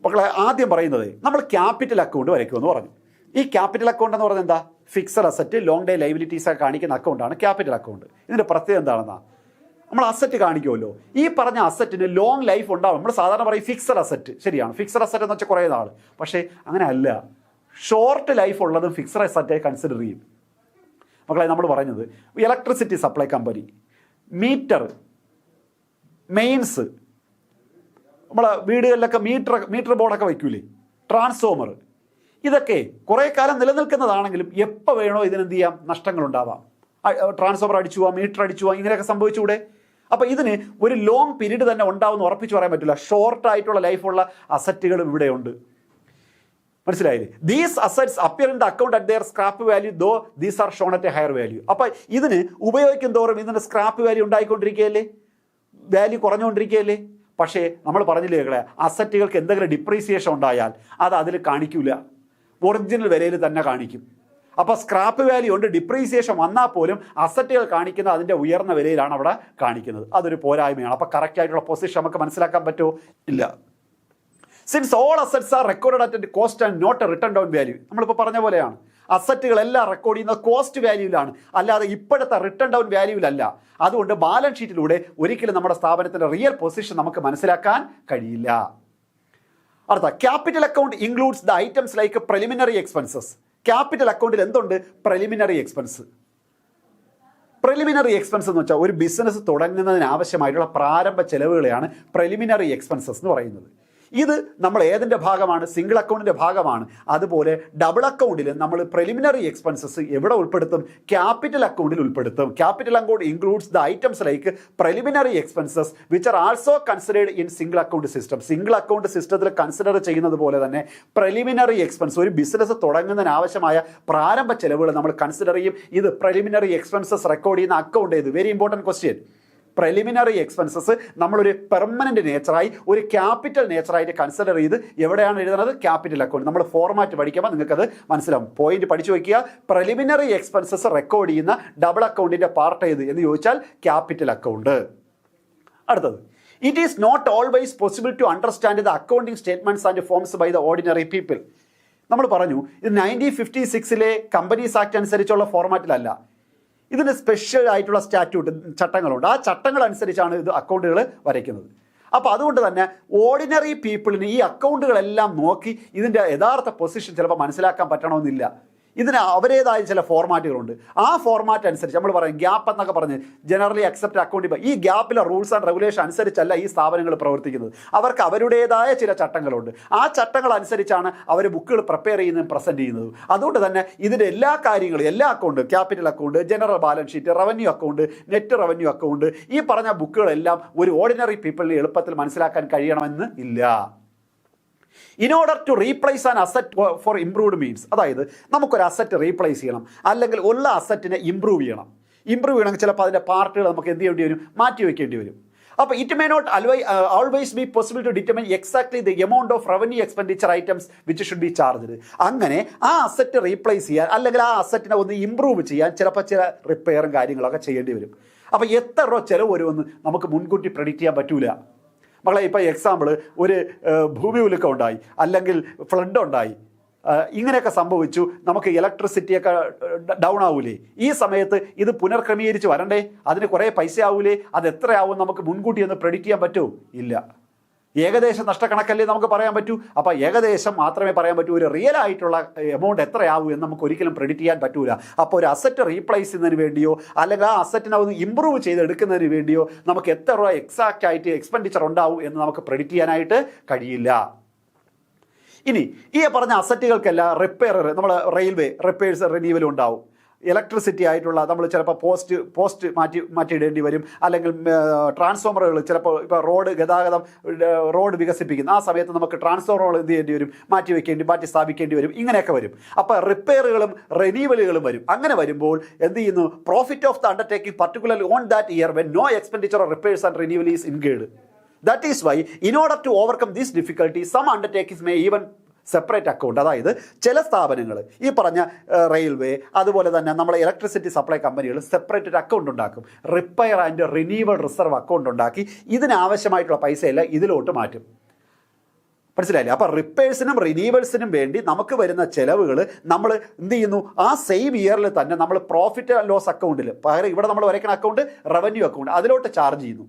മക്കളെ ആദ്യം പറയുന്നത് നമ്മൾ ക്യാപിറ്റൽ അക്കൗണ്ട് വരയ്ക്കുമെന്ന് പറഞ്ഞു. ഈ ക്യാപിറ്റൽ അക്കൗണ്ട് എന്ന് പറയുന്നത് എന്താ? Fixed asset, long day liabilities ഒക്കെ കാണിക്കുന്ന അക്കൗണ്ടാണ് ക്യാപിറ്റൽ അക്കൗണ്ട്. ഇതിൻ്റെ പ്രത്യേകത എന്താണെന്നാ, നമ്മൾ അസറ്റ് കാണിക്കുമല്ലോ, ഈ പറഞ്ഞ അസറ്റിന് ലോങ് ലൈഫ് ഉണ്ടാവും. നമ്മൾ സാധാരണ പറയും ഫിക്സഡ് അസറ്റ്, ശരിയാണ്, ഫിക്സഡ് അസറ്റ് എന്ന് വെച്ചാൽ കുറേ നാൾ. പക്ഷേ അങ്ങനെ അല്ല, ഷോർട്ട് ലൈഫ് ഉള്ളതും ഫിക്സഡ് അസറ്റായി കൺസിഡർ ചെയ്യും. മക്കളെ നമ്മൾ പറഞ്ഞത് electricity supply company, meter, mains, നമ്മളെ വീടുകളിലൊക്കെ മീറ്റർ ബോർഡൊക്കെ വയ്ക്കൂലേ, ട്രാൻസ്ഫോമർ, ഇതൊക്കെ കുറേ കാലം നിലനിൽക്കുന്നതാണെങ്കിലും എപ്പോൾ വേണോ ഇതിനെന്ത് ചെയ്യാം, നഷ്ടങ്ങളുണ്ടാവാം. ട്രാൻസ്ഫോമർ അടിച്ചു പോവാം, മീറ്റർ അടിച്ചു പോവാം, ഇങ്ങനെയൊക്കെ സംഭവിച്ചുകൂടെ? അപ്പോൾ ഇതിന് ഒരു ലോങ് പീരീഡ് തന്നെ ഉണ്ടാവുമെന്ന് ഉറപ്പിച്ച് പറയാൻ പറ്റില്ല. ഷോർട്ടായിട്ടുള്ള ലൈഫുള്ള അസറ്റുകളും ഇവിടെയുണ്ട്. മനസ്സിലായില്ലേ? These assets appear in the account at their scrap value though these are shown at a higher value. അപ്പോൾ ഇതിന് ഉപയോഗിക്കും തോറും ഇതിൻ്റെ സ്ക്രാപ്പ് വാല്യൂ ഉണ്ടായിക്കൊണ്ടിരിക്കുകയല്ലേ, വാല്യൂ കുറഞ്ഞുകൊണ്ടിരിക്കുകയല്ലേ? പക്ഷേ നമ്മൾ പറഞ്ഞില്ലേ മക്കളെ, അസറ്റുകൾക്ക് എന്തെങ്കിലും ഡിപ്രീസിയേഷൻ ഉണ്ടായാൽ അത് അതിൽ കാണിക്കില്ല, ഒറിജിനൽ വിലയിൽ തന്നെ കാണിക്കും. അപ്പോൾ സ്ക്രാപ്പ് വാല്യൂ ഉണ്ട്, ഡിപ്രീസിയേഷൻ വന്നാൽ പോലും അസറ്റുകൾ കാണിക്കുന്ന അതിൻ്റെ ഉയർന്ന വിലയിലാണ് അവിടെ കാണിക്കുന്നത്. അതൊരു പോരായ്മയാണ്. അപ്പോൾ കറക്റ്റ് ആയിട്ടുള്ള പൊസിഷൻ നമുക്ക് മനസ്സിലാക്കാൻ പറ്റുമോ? ഇല്ല. Since all assets are record at cost and not a written down value, നമ്മളിപ്പോൾ പറഞ്ഞ പോലെയാണ്, അസറ്റുകളെല്ലാം റെക്കോർഡ് ചെയ്യുന്നത് കോസ്റ്റ് വാല്യൂവിലാണ്, അല്ലാതെ ഇപ്പോഴത്തെ റിട്ടേൺ ഡൗൺ വാല്യൂവിലല്ല. അതുകൊണ്ട് ബാലൻസ് ഷീറ്റിലൂടെ ഒരിക്കലും നമ്മുടെ സ്ഥാപനത്തിൻ്റെ റിയൽ പൊസിഷൻ നമുക്ക് മനസ്സിലാക്കാൻ കഴിയില്ല. അടുത്ത capital account includes the items like preliminary expenses. Capital അക്കൗണ്ടിൽ എന്തുണ്ട്? Preliminary expense. പ്രിലിമിനറി എക്സ്പെൻസ് എന്ന് വെച്ചാൽ ഒരു ബിസിനസ് തുടങ്ങുന്നതിന് ആവശ്യമായിട്ടുള്ള പ്രാരംഭ ചെലവുകളെയാണ് പ്രിലിമിനറി എക്സ്പെൻസസ് എന്ന് പറയുന്നത്. ഇത് നമ്മൾ ഏതിൻ്റെ ഭാഗമാണ്? സിംഗിൾ അക്കൗണ്ടിൻ്റെ ഭാഗമാണ്. അതുപോലെ ഡബിൾ അക്കൗണ്ടിൽ നമ്മൾ പ്രിലിമിനറി എക്സ്പെൻസസ് എവിടെ ഉൾപ്പെടുത്തും? ക്യാപിറ്റൽ അക്കൗണ്ടിൽ ഉൾപ്പെടുത്തും. Capital account includes the items like preliminary expenses which are also considered in single account system. Single account സിസ്റ്റത്തിൽ കൺസിഡർ ചെയ്യുന്നത് പോലെ തന്നെ പ്രിലിമിനറി എക്സ്പെൻസ്, ഒരു ബിസിനസ് തുടങ്ങുന്നതിന് ആവശ്യമായ പ്രാരംഭ ചെലവുകൾ നമ്മൾ കൺസിഡർ ചെയ്യും. ഇത് പ്രിലിമിനറി എക്സ്പെൻസസ് റെക്കോർഡ് ചെയ്യുന്ന അക്കൗണ്ട് ഏത്? Very important question. Preliminary expenses നമ്മളൊരു പെർമനന്റ് നേച്ചറായി, ഒരു ക്യാപിറ്റൽ നേച്ചറായിട്ട് കൺസിഡർ ചെയ്ത് എവിടെയാണ് എഴുതുന്നത്? Capital account. നമ്മൾ ഫോർമാറ്റ് പഠിക്കുമ്പോൾ നിങ്ങൾക്കത് മനസ്സിലാവും. പോയിന്റ് പഠിച്ചു വയ്ക്കുക. പ്രിലിമിനറി എക്സ്പെൻസസ് റെക്കോർഡ് ചെയ്യുന്ന ഡബിൾ അക്കൗണ്ടിൻ്റെ പാർട്ട് ഏത് എന്ന് ചോദിച്ചാൽ ക്യാപിറ്റൽ അക്കൗണ്ട്. അടുത്തത്, it is not always possible to understand the accounting statements and forms by the ordinary people. നമ്മൾ പറഞ്ഞു ഇത് 1956 കമ്പനീസ് ആക്ട് അനുസരിച്ചുള്ള ഫോർമാറ്റിലല്ല, ഇതിന് സ്പെഷ്യൽ ആയിട്ടുള്ള സ്റ്റാറ്റ്യൂട്ട്, ചട്ടങ്ങളുണ്ട്. ആ ചട്ടങ്ങൾ അനുസരിച്ചാണ് ഇത് അക്കൗണ്ടുകൾ വരയ്ക്കുന്നത്. അപ്പോൾ അതുകൊണ്ട് തന്നെ ഓർഡിനറി പീപ്പിളിന് ഈ അക്കൗണ്ടുകളെല്ലാം നോക്കി ഇതിൻ്റെ യഥാർത്ഥ പൊസിഷൻ ചിലപ്പോൾ മനസ്സിലാക്കാൻ പറ്റണമെന്നില്ല. ഇതിന് അവരേതായ ചില ഫോർമാറ്റുകളുണ്ട്. ആ ഫോർമാറ്റ് അനുസരിച്ച് നമ്മൾ പറയും ഗ്യാപ്പ് എന്നൊക്കെ പറഞ്ഞ് ജനറലി അക്സെപ്റ്റ് അക്കൗണ്ടിംഗ്, ഈ ഗ്യാപ്പിലെ റൂൾസ് ആൻഡ് റെഗുലേഷൻ അനുസരിച്ചല്ല ഈ സ്ഥാപനങ്ങൾ പ്രവർത്തിക്കുന്നത്. അവർക്ക് അവരുടേതായ ചില ചട്ടങ്ങളുണ്ട്. ആ ചട്ടങ്ങൾ അനുസരിച്ചാണ് അവർ ബുക്കുകൾ പ്രിപ്പയർ ചെയ്യുന്നതും പ്രസൻറ്റ് ചെയ്യുന്നതും. അതുകൊണ്ട് തന്നെ ഇതിൻ്റെ എല്ലാ കാര്യങ്ങളും, എല്ലാ account, capital account, general balance sheet, revenue account, net revenue account, ഈ പറഞ്ഞ ബുക്കുകളെല്ലാം ഒരു ഓർഡിനറി പീപ്പിളിന് എളുപ്പത്തിൽ മനസ്സിലാക്കാൻ കഴിയണമെന്ന് ഇല്ല. In order to replace an asset for improved means, അതായത് നമുക്കൊരു അസറ്റ് റീപ്ലേസ് ചെയ്യണം, അല്ലെങ്കിൽ ഉള്ള അസറ്റിനെ ഇംപ്രൂവ് ചെയ്യണം. ഇംപ്രൂവ് ചെയ്യണമെങ്കിൽ ചിലപ്പോൾ അതിൻ്റെ പാർട്ടുകൾ നമുക്ക് എന്ത് ചെയ്യേണ്ടി വരും? മാറ്റി വയ്ക്കേണ്ടി വരും. അപ്പോൾ it may not always be possible to determine exactly the amount of revenue expenditure items which should be charged. അങ്ങനെ ആ അസറ്റ് റീപ്ലേസ് ചെയ്യാൻ, അല്ലെങ്കിൽ ആ അസറ്റിനെ ഒന്ന് ഇംപ്രൂവ് ചെയ്യാൻ ചിലപ്പോൾ ചില റിപ്പയറും കാര്യങ്ങളൊക്കെ ചെയ്യേണ്ടി വരും. അപ്പോൾ എത്ര രൂപ ചിലവ് വരുമെന്ന് നമുക്ക് മുൻകൂട്ടി പ്രെഡിക്റ്റ് ചെയ്യാൻ പറ്റൂല. മകളെ ഇപ്പോൾ എക്സാമ്പിൾ, ഒരു ഭൂമി ഉലുക്കം ഉണ്ടായി, അല്ലെങ്കിൽ ഫ്ലഡ് ഉണ്ടായി, ഇങ്ങനെയൊക്കെ സംഭവിച്ചു, നമുക്ക് ഇലക്ട്രിസിറ്റിയൊക്കെ ഡൗൺ ആവൂലേ? ഈ സമയത്ത് ഇത് പുനർക്രമീകരിച്ച് വരണ്ടേ? അതിന് കുറേ പൈസ ആവൂലേ? അത് എത്രയാവും നമുക്ക് മുൻകൂട്ടി ഒന്ന് പ്രെഡിക്റ്റ് ചെയ്യാൻ പറ്റുമോ? ഇല്ല. ഏകദേശം നഷ്ടക്കണക്കല്ലേ നമുക്ക് പറയാൻ പറ്റൂ. അപ്പോൾ ഏകദേശം മാത്രമേ പറയാൻ പറ്റൂ. ഒരു റിയൽ ആയിട്ടുള്ള എമൗണ്ട് എത്രയാവും എന്ന് നമുക്ക് ഒരിക്കലും പ്രെഡിക്റ്റ് ചെയ്യാൻ പറ്റൂല. അപ്പോൾ ഒരു അസറ്റ് റീപ്ലേസ് ചെയ്യുന്നതിന് വേണ്ടിയോ, അല്ലെങ്കിൽ ആ അസറ്റിനെ ഒന്ന് ഇമ്പ്രൂവ് ചെയ്തെടുക്കുന്നതിന് വേണ്ടിയോ നമുക്ക് എത്ര രൂപ എക്സാക്റ്റ് ആയിട്ട് എക്സ്പെൻഡിച്ചർ ഉണ്ടാവും എന്ന് നമുക്ക് പ്രെഡിക്റ്റ് ചെയ്യാനായിട്ട് കഴിയില്ല. ഇനി ഈ പറഞ്ഞ അസറ്റുകൾക്കെല്ലാം റിപ്പയർ, നമ്മൾ റെയിൽവേ റിപ്പയേഴ്സ് റിന്യൂവലും ഉണ്ടാവും. ഇലക്ട്രിസിറ്റി ആയിട്ടുള്ള നമ്മൾ ചിലപ്പോൾ പോസ്റ്റ് മാറ്റിയിടേണ്ടി വരും, അല്ലെങ്കിൽ ട്രാൻസ്ഫോമറുകൾ, ചിലപ്പോൾ ഇപ്പോൾ റോഡ് വികസിപ്പിക്കുന്ന ആ സമയത്ത് നമുക്ക് ട്രാൻസ്ഫോമറുകൾ എന്ത് ചെയ്യേണ്ടി വരും? മാറ്റി സ്ഥാപിക്കേണ്ടി വരും. ഇങ്ങനെയൊക്കെ വരും. അപ്പോൾ റിപ്പയറുകളും റിന്യൂവലുകളും വരും. അങ്ങനെ വരുമ്പോൾ എന്ത് ചെയ്യുന്നു? Profit of the undertaking particularly on that year when no expenditure of repairs and renewal is incurred. That is why, in order to overcome this difficulty, some undertakings may even separate account. അതായത് ചില സ്ഥാപനങ്ങൾ ഈ പറഞ്ഞ railway അതുപോലെ തന്നെ നമ്മളെ electricity supply കമ്പനികൾ separate ഒരു അക്കൗണ്ട് ഉണ്ടാക്കും. Repair and renewal reserve account ഉണ്ടാക്കി ഇതിനാവശ്യമായിട്ടുള്ള പൈസയെല്ലാം ഇതിലോട്ട് മാറ്റും. മനസ്സിലായില്ലേ? അപ്പോൾ റിപ്പയേഴ്സിനും റിന്യൂവൽസിനും വേണ്ടി നമുക്ക് വരുന്ന ചിലവുകൾ നമ്മൾ എന്ത് ചെയ്യുന്നു, ആ സെയിം ഇയറിൽ തന്നെ നമ്മൾ പ്രോഫിറ്റ് ആൻഡ് ലോസ് അക്കൗണ്ടിൽ പകരം ഇവിടെ നമ്മൾ വരയ്ക്കുന്ന അക്കൗണ്ട് റവന്യൂ അക്കൗണ്ട് അതിലോട്ട് ചാർജ് ചെയ്യുന്നു.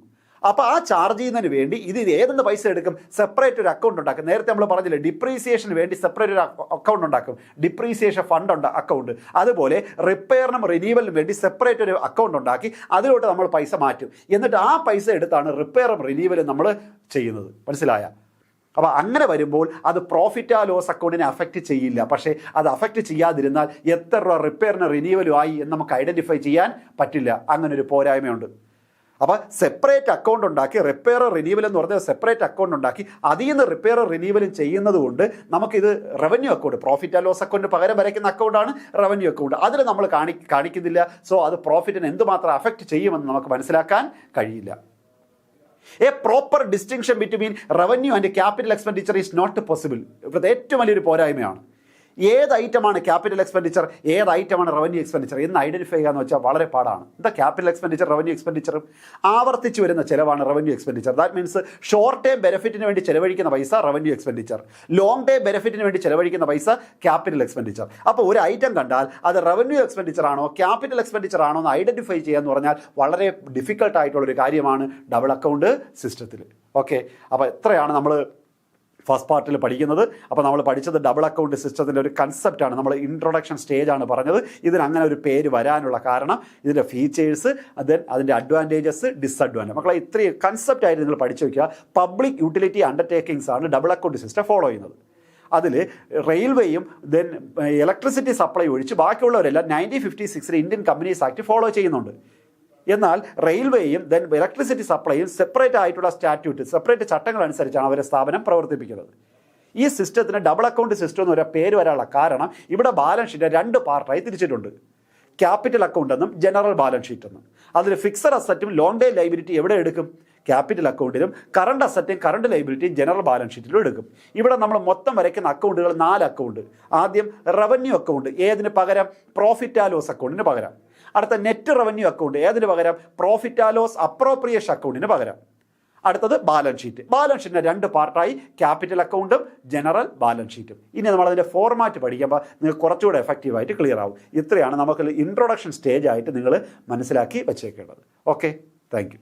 അപ്പോൾ ആ ചാർജ് ചെയ്യുന്നതിന് വേണ്ടി ഇത് ഏതെന്ന് പൈസ എടുക്കും, സെപ്പറേറ്റ് ഒരു അക്കൗണ്ട് ഉണ്ടാക്കും. നേരത്തെ നമ്മൾ പറഞ്ഞില്ലേ ഡിപ്രീസിയേഷന് വേണ്ടി സെപ്പറേറ്റ് ഒരു അക്കൗണ്ട് ഉണ്ടാക്കും, ഡിപ്രീസിയേഷൻ ഫണ്ട് അക്കൗണ്ട്. അതുപോലെ റിപ്പയറിനും റിന്യൂവലിനും വേണ്ടി സെപ്പറേറ്റ് ഒരു അക്കൗണ്ട് ഉണ്ടാക്കി അതിലോട്ട് നമ്മൾ പൈസ മാറ്റും. എന്നിട്ട് ആ പൈസ എടുത്താണ് റിപ്പയറും റിന്യൂവലും നമ്മൾ ചെയ്യുന്നത്. മനസ്സിലായ? അപ്പോൾ അങ്ങനെ വരുമ്പോൾ അത് പ്രോഫിറ്റ് ആ ലോസ് അക്കൗണ്ടിനെ അഫക്റ്റ് ചെയ്യില്ല. പക്ഷേ അത് അഫക്റ്റ് ചെയ്യാതിരുന്നാൽ എത്ര രൂപ റിപ്പയറിന് റിന്യൂവലും ആയി എന്ന് നമുക്ക് ഐഡൻറ്റിഫൈ ചെയ്യാൻ പറ്റില്ല. അങ്ങനൊരു പോരായ്മയുണ്ട്. അപ്പോൾ സെപ്പറേറ്റ് അക്കൗണ്ട് ഉണ്ടാക്കി റിപ്പയർ റിന്യൂവൽ എന്ന് പറഞ്ഞാൽ സെപ്പറേറ്റ് അക്കൗണ്ട് ഉണ്ടാക്കി അതിൽ നിന്ന് റിപ്പയർ റിന്യൂവലും ചെയ്യുന്നത് കൊണ്ട് നമുക്കിത് revenue account, profit and loss account പകരം വരയ്ക്കുന്ന അക്കൗണ്ടാണ് റവന്യൂ അക്കൗണ്ട്. അതിൽ നമ്മൾ കാണിക്കുന്നില്ല. സോ അത് പ്രോഫിറ്റിനെ എന്തുമാത്രം അഫക്റ്റ് ചെയ്യുമെന്ന് നമുക്ക് മനസ്സിലാക്കാൻ കഴിയില്ല. A proper distinction between revenue and capital expenditure is not possible. ഇപ്പോഴത്തെ ഏറ്റവും വലിയൊരു പോരായ്മയാണ്. ഏത് ഐറ്റമാണ് ക്യാപിറ്റൽ എക്സ്പെൻഡിച്ചർ, ഏത് ഐറ്റമാണ് റവന്യൂ എക്സ്പെൻഡിച്ചർ എന്ന് ഐഡൻറ്റിഫൈ ചെയ്യുക എന്ന് വെച്ചാൽ വളരെ പാടാണ്. എന്താ ക്യാപിറ്റൽ എക്സ്പെൻഡിച്ചർ, റവന്യൂ എക്സ്പെൻഡിച്ചറും ആവർത്തിച്ച് വരുന്ന ചിലവാണ് revenue expenditure. That means short term ബെനിഫിറ്റിന് വേണ്ടി ചിലവഴിക്കുന്ന പൈസ റവന്യൂ എക്സ്പെൻഡിച്ചർ, ലോങ് ടേം ബെനിഫിറ്റിന് വേണ്ടി ചിലവഴിക്കുന്ന പൈസ ക്യാപിറ്റൽ എക്സ്പെൻഡിച്ചർ. അപ്പോൾ ഒരു ഐറ്റം കണ്ടാൽ അത് റവന്യൂ എക്സ്പെൻഡിച്ചർ ആണോ ക്യാപിറ്റൽ എക്സ്പെൻഡിച്ചർ ആണോ എന്ന് ഐഡൻറ്റിഫൈ ചെയ്യുക എന്ന് പറഞ്ഞാൽ വളരെ ഡിഫിക്കൽട്ട് ആയിട്ടുള്ളൊരു കാര്യമാണ് ഡബിൾ അക്കൗണ്ട് സിസ്റ്റത്തിൽ. ഓക്കെ, അപ്പോൾ എത്രയാണ് നമ്മൾ ഫസ്റ്റ് പാർട്ടിൽ പഠിക്കുന്നത്. അപ്പോൾ നമ്മൾ പഠിച്ചത് ഡബിൾ അക്കൗണ്ട് സിസ്റ്റത്തിൻ്റെ ഒരു കൺസെപ്റ്റാണ്. നമ്മൾ ഇൻട്രൊഡക്ഷൻ സ്റ്റേജാണ് പറഞ്ഞത്. ഇതിന് അങ്ങനെ ഒരു പേര് വരാനുള്ള കാരണം ഇതിൻ്റെ ഫീച്ചേഴ്സ്, അതിൻ്റെ അഡ്വാൻറ്റേജസ്, ഡിസഡ്വാൻറ്റേജ്. മക്കളെ ഇത്രയും കൺസെപ്റ്റായിട്ട് നിങ്ങൾ പഠിച്ചു വയ്ക്കുക. പബ്ലിക് യൂട്ടിലിറ്റി അണ്ടർടേക്കിങ്സ് ആണ് ഡബിൾ അക്കൗണ്ട് സിസ്റ്റം ഫോളോ ചെയ്യുന്നത്. അതിൽ റെയിൽവേയും ദെൻ ഇലക്ട്രിസിറ്റി സപ്ലൈ ഒഴിച്ച് ബാക്കിയുള്ളവരെല്ലാം 1956 ഇന്ത്യൻ കമ്പനീസ് ആക്ട് ഫോളോ ചെയ്യുന്നുണ്ട്. എന്നാൽ റെയിൽവേയും ദെൻ ഇലക്ട്രിസിറ്റി സപ്ലൈയും സെപ്പറേറ്റ് ആയിട്ടുള്ള സ്റ്റാറ്റ്യൂട്ട്, സെപ്പറേറ്റ് ചട്ടങ്ങൾ അനുസരിച്ചാണ് അവരുടെ സ്ഥാപനം പ്രവർത്തിപ്പിക്കുന്നത്. ഈ സിസ്റ്റത്തിന് ഡബിൾ അക്കൗണ്ട് സിസ്റ്റം എന്ന് ഒരു പേര് വരാനുള്ള കാരണം ഇവിടെ ബാലൻസ് ഷീറ്റ് 2 പാർട്ടായി തിരിച്ചിട്ടുണ്ട്. ക്യാപിറ്റൽ അക്കൗണ്ട് എന്നും ജനറൽ ബാലൻസ് ഷീറ്റ് എന്നും. അതിൽ ഫിക്സഡ് അസറ്റും ലോങ് ടൈം ലൈബിലിറ്റി എവിടെ എടുക്കും? ക്യാപിറ്റൽ അക്കൗണ്ടിലും കറണ്ട് അസറ്റും കറണ്ട് ലൈബിലിറ്റിയും ജനറൽ ബാലൻസ് ഷീറ്റിലും എടുക്കും. ഇവിടെ നമ്മൾ മൊത്തം വരയ്ക്കുന്ന അക്കൗണ്ടുകൾ 4 അക്കൗണ്ട്. ആദ്യം റവന്യൂ അക്കൗണ്ട്, ഏതിന് പകരം? പ്രോഫിറ്റ് ആൻഡ് ലോസ് അക്കൗണ്ടിന് പകരം. അടുത്ത നെറ്റ് റവന്യൂ അക്കൗണ്ട്, ഏതിന് പകരം? പ്രോഫിറ്റ് ആൻഡ് ലോസ് അപ്രോപ്രിയേഷൻ അക്കൗണ്ടിന് പകരം. അടുത്തത് ബാലൻസ് ഷീറ്റ്. ബാലൻസ് ഷീറ്റിൻ്റെ 2 പാർട്ടായി ക്യാപിറ്റൽ അക്കൗണ്ടും ജനറൽ ബാലൻസ് ഷീറ്റും. ഇനി നമ്മളതിൻ്റെ ഫോർമാറ്റ് പഠിക്കുമ്പോൾ നിങ്ങൾക്ക് കുറച്ചുകൂടെ എഫക്റ്റീവായിട്ട് ക്ലിയർ ആവും. ഇത്രയാണ് നമുക്ക് ഇൻട്രൊഡക്ഷൻ സ്റ്റേജ് ആയിട്ട് നിങ്ങൾ മനസ്സിലാക്കി വെച്ചേക്കേണ്ടത്. Okay, thank you.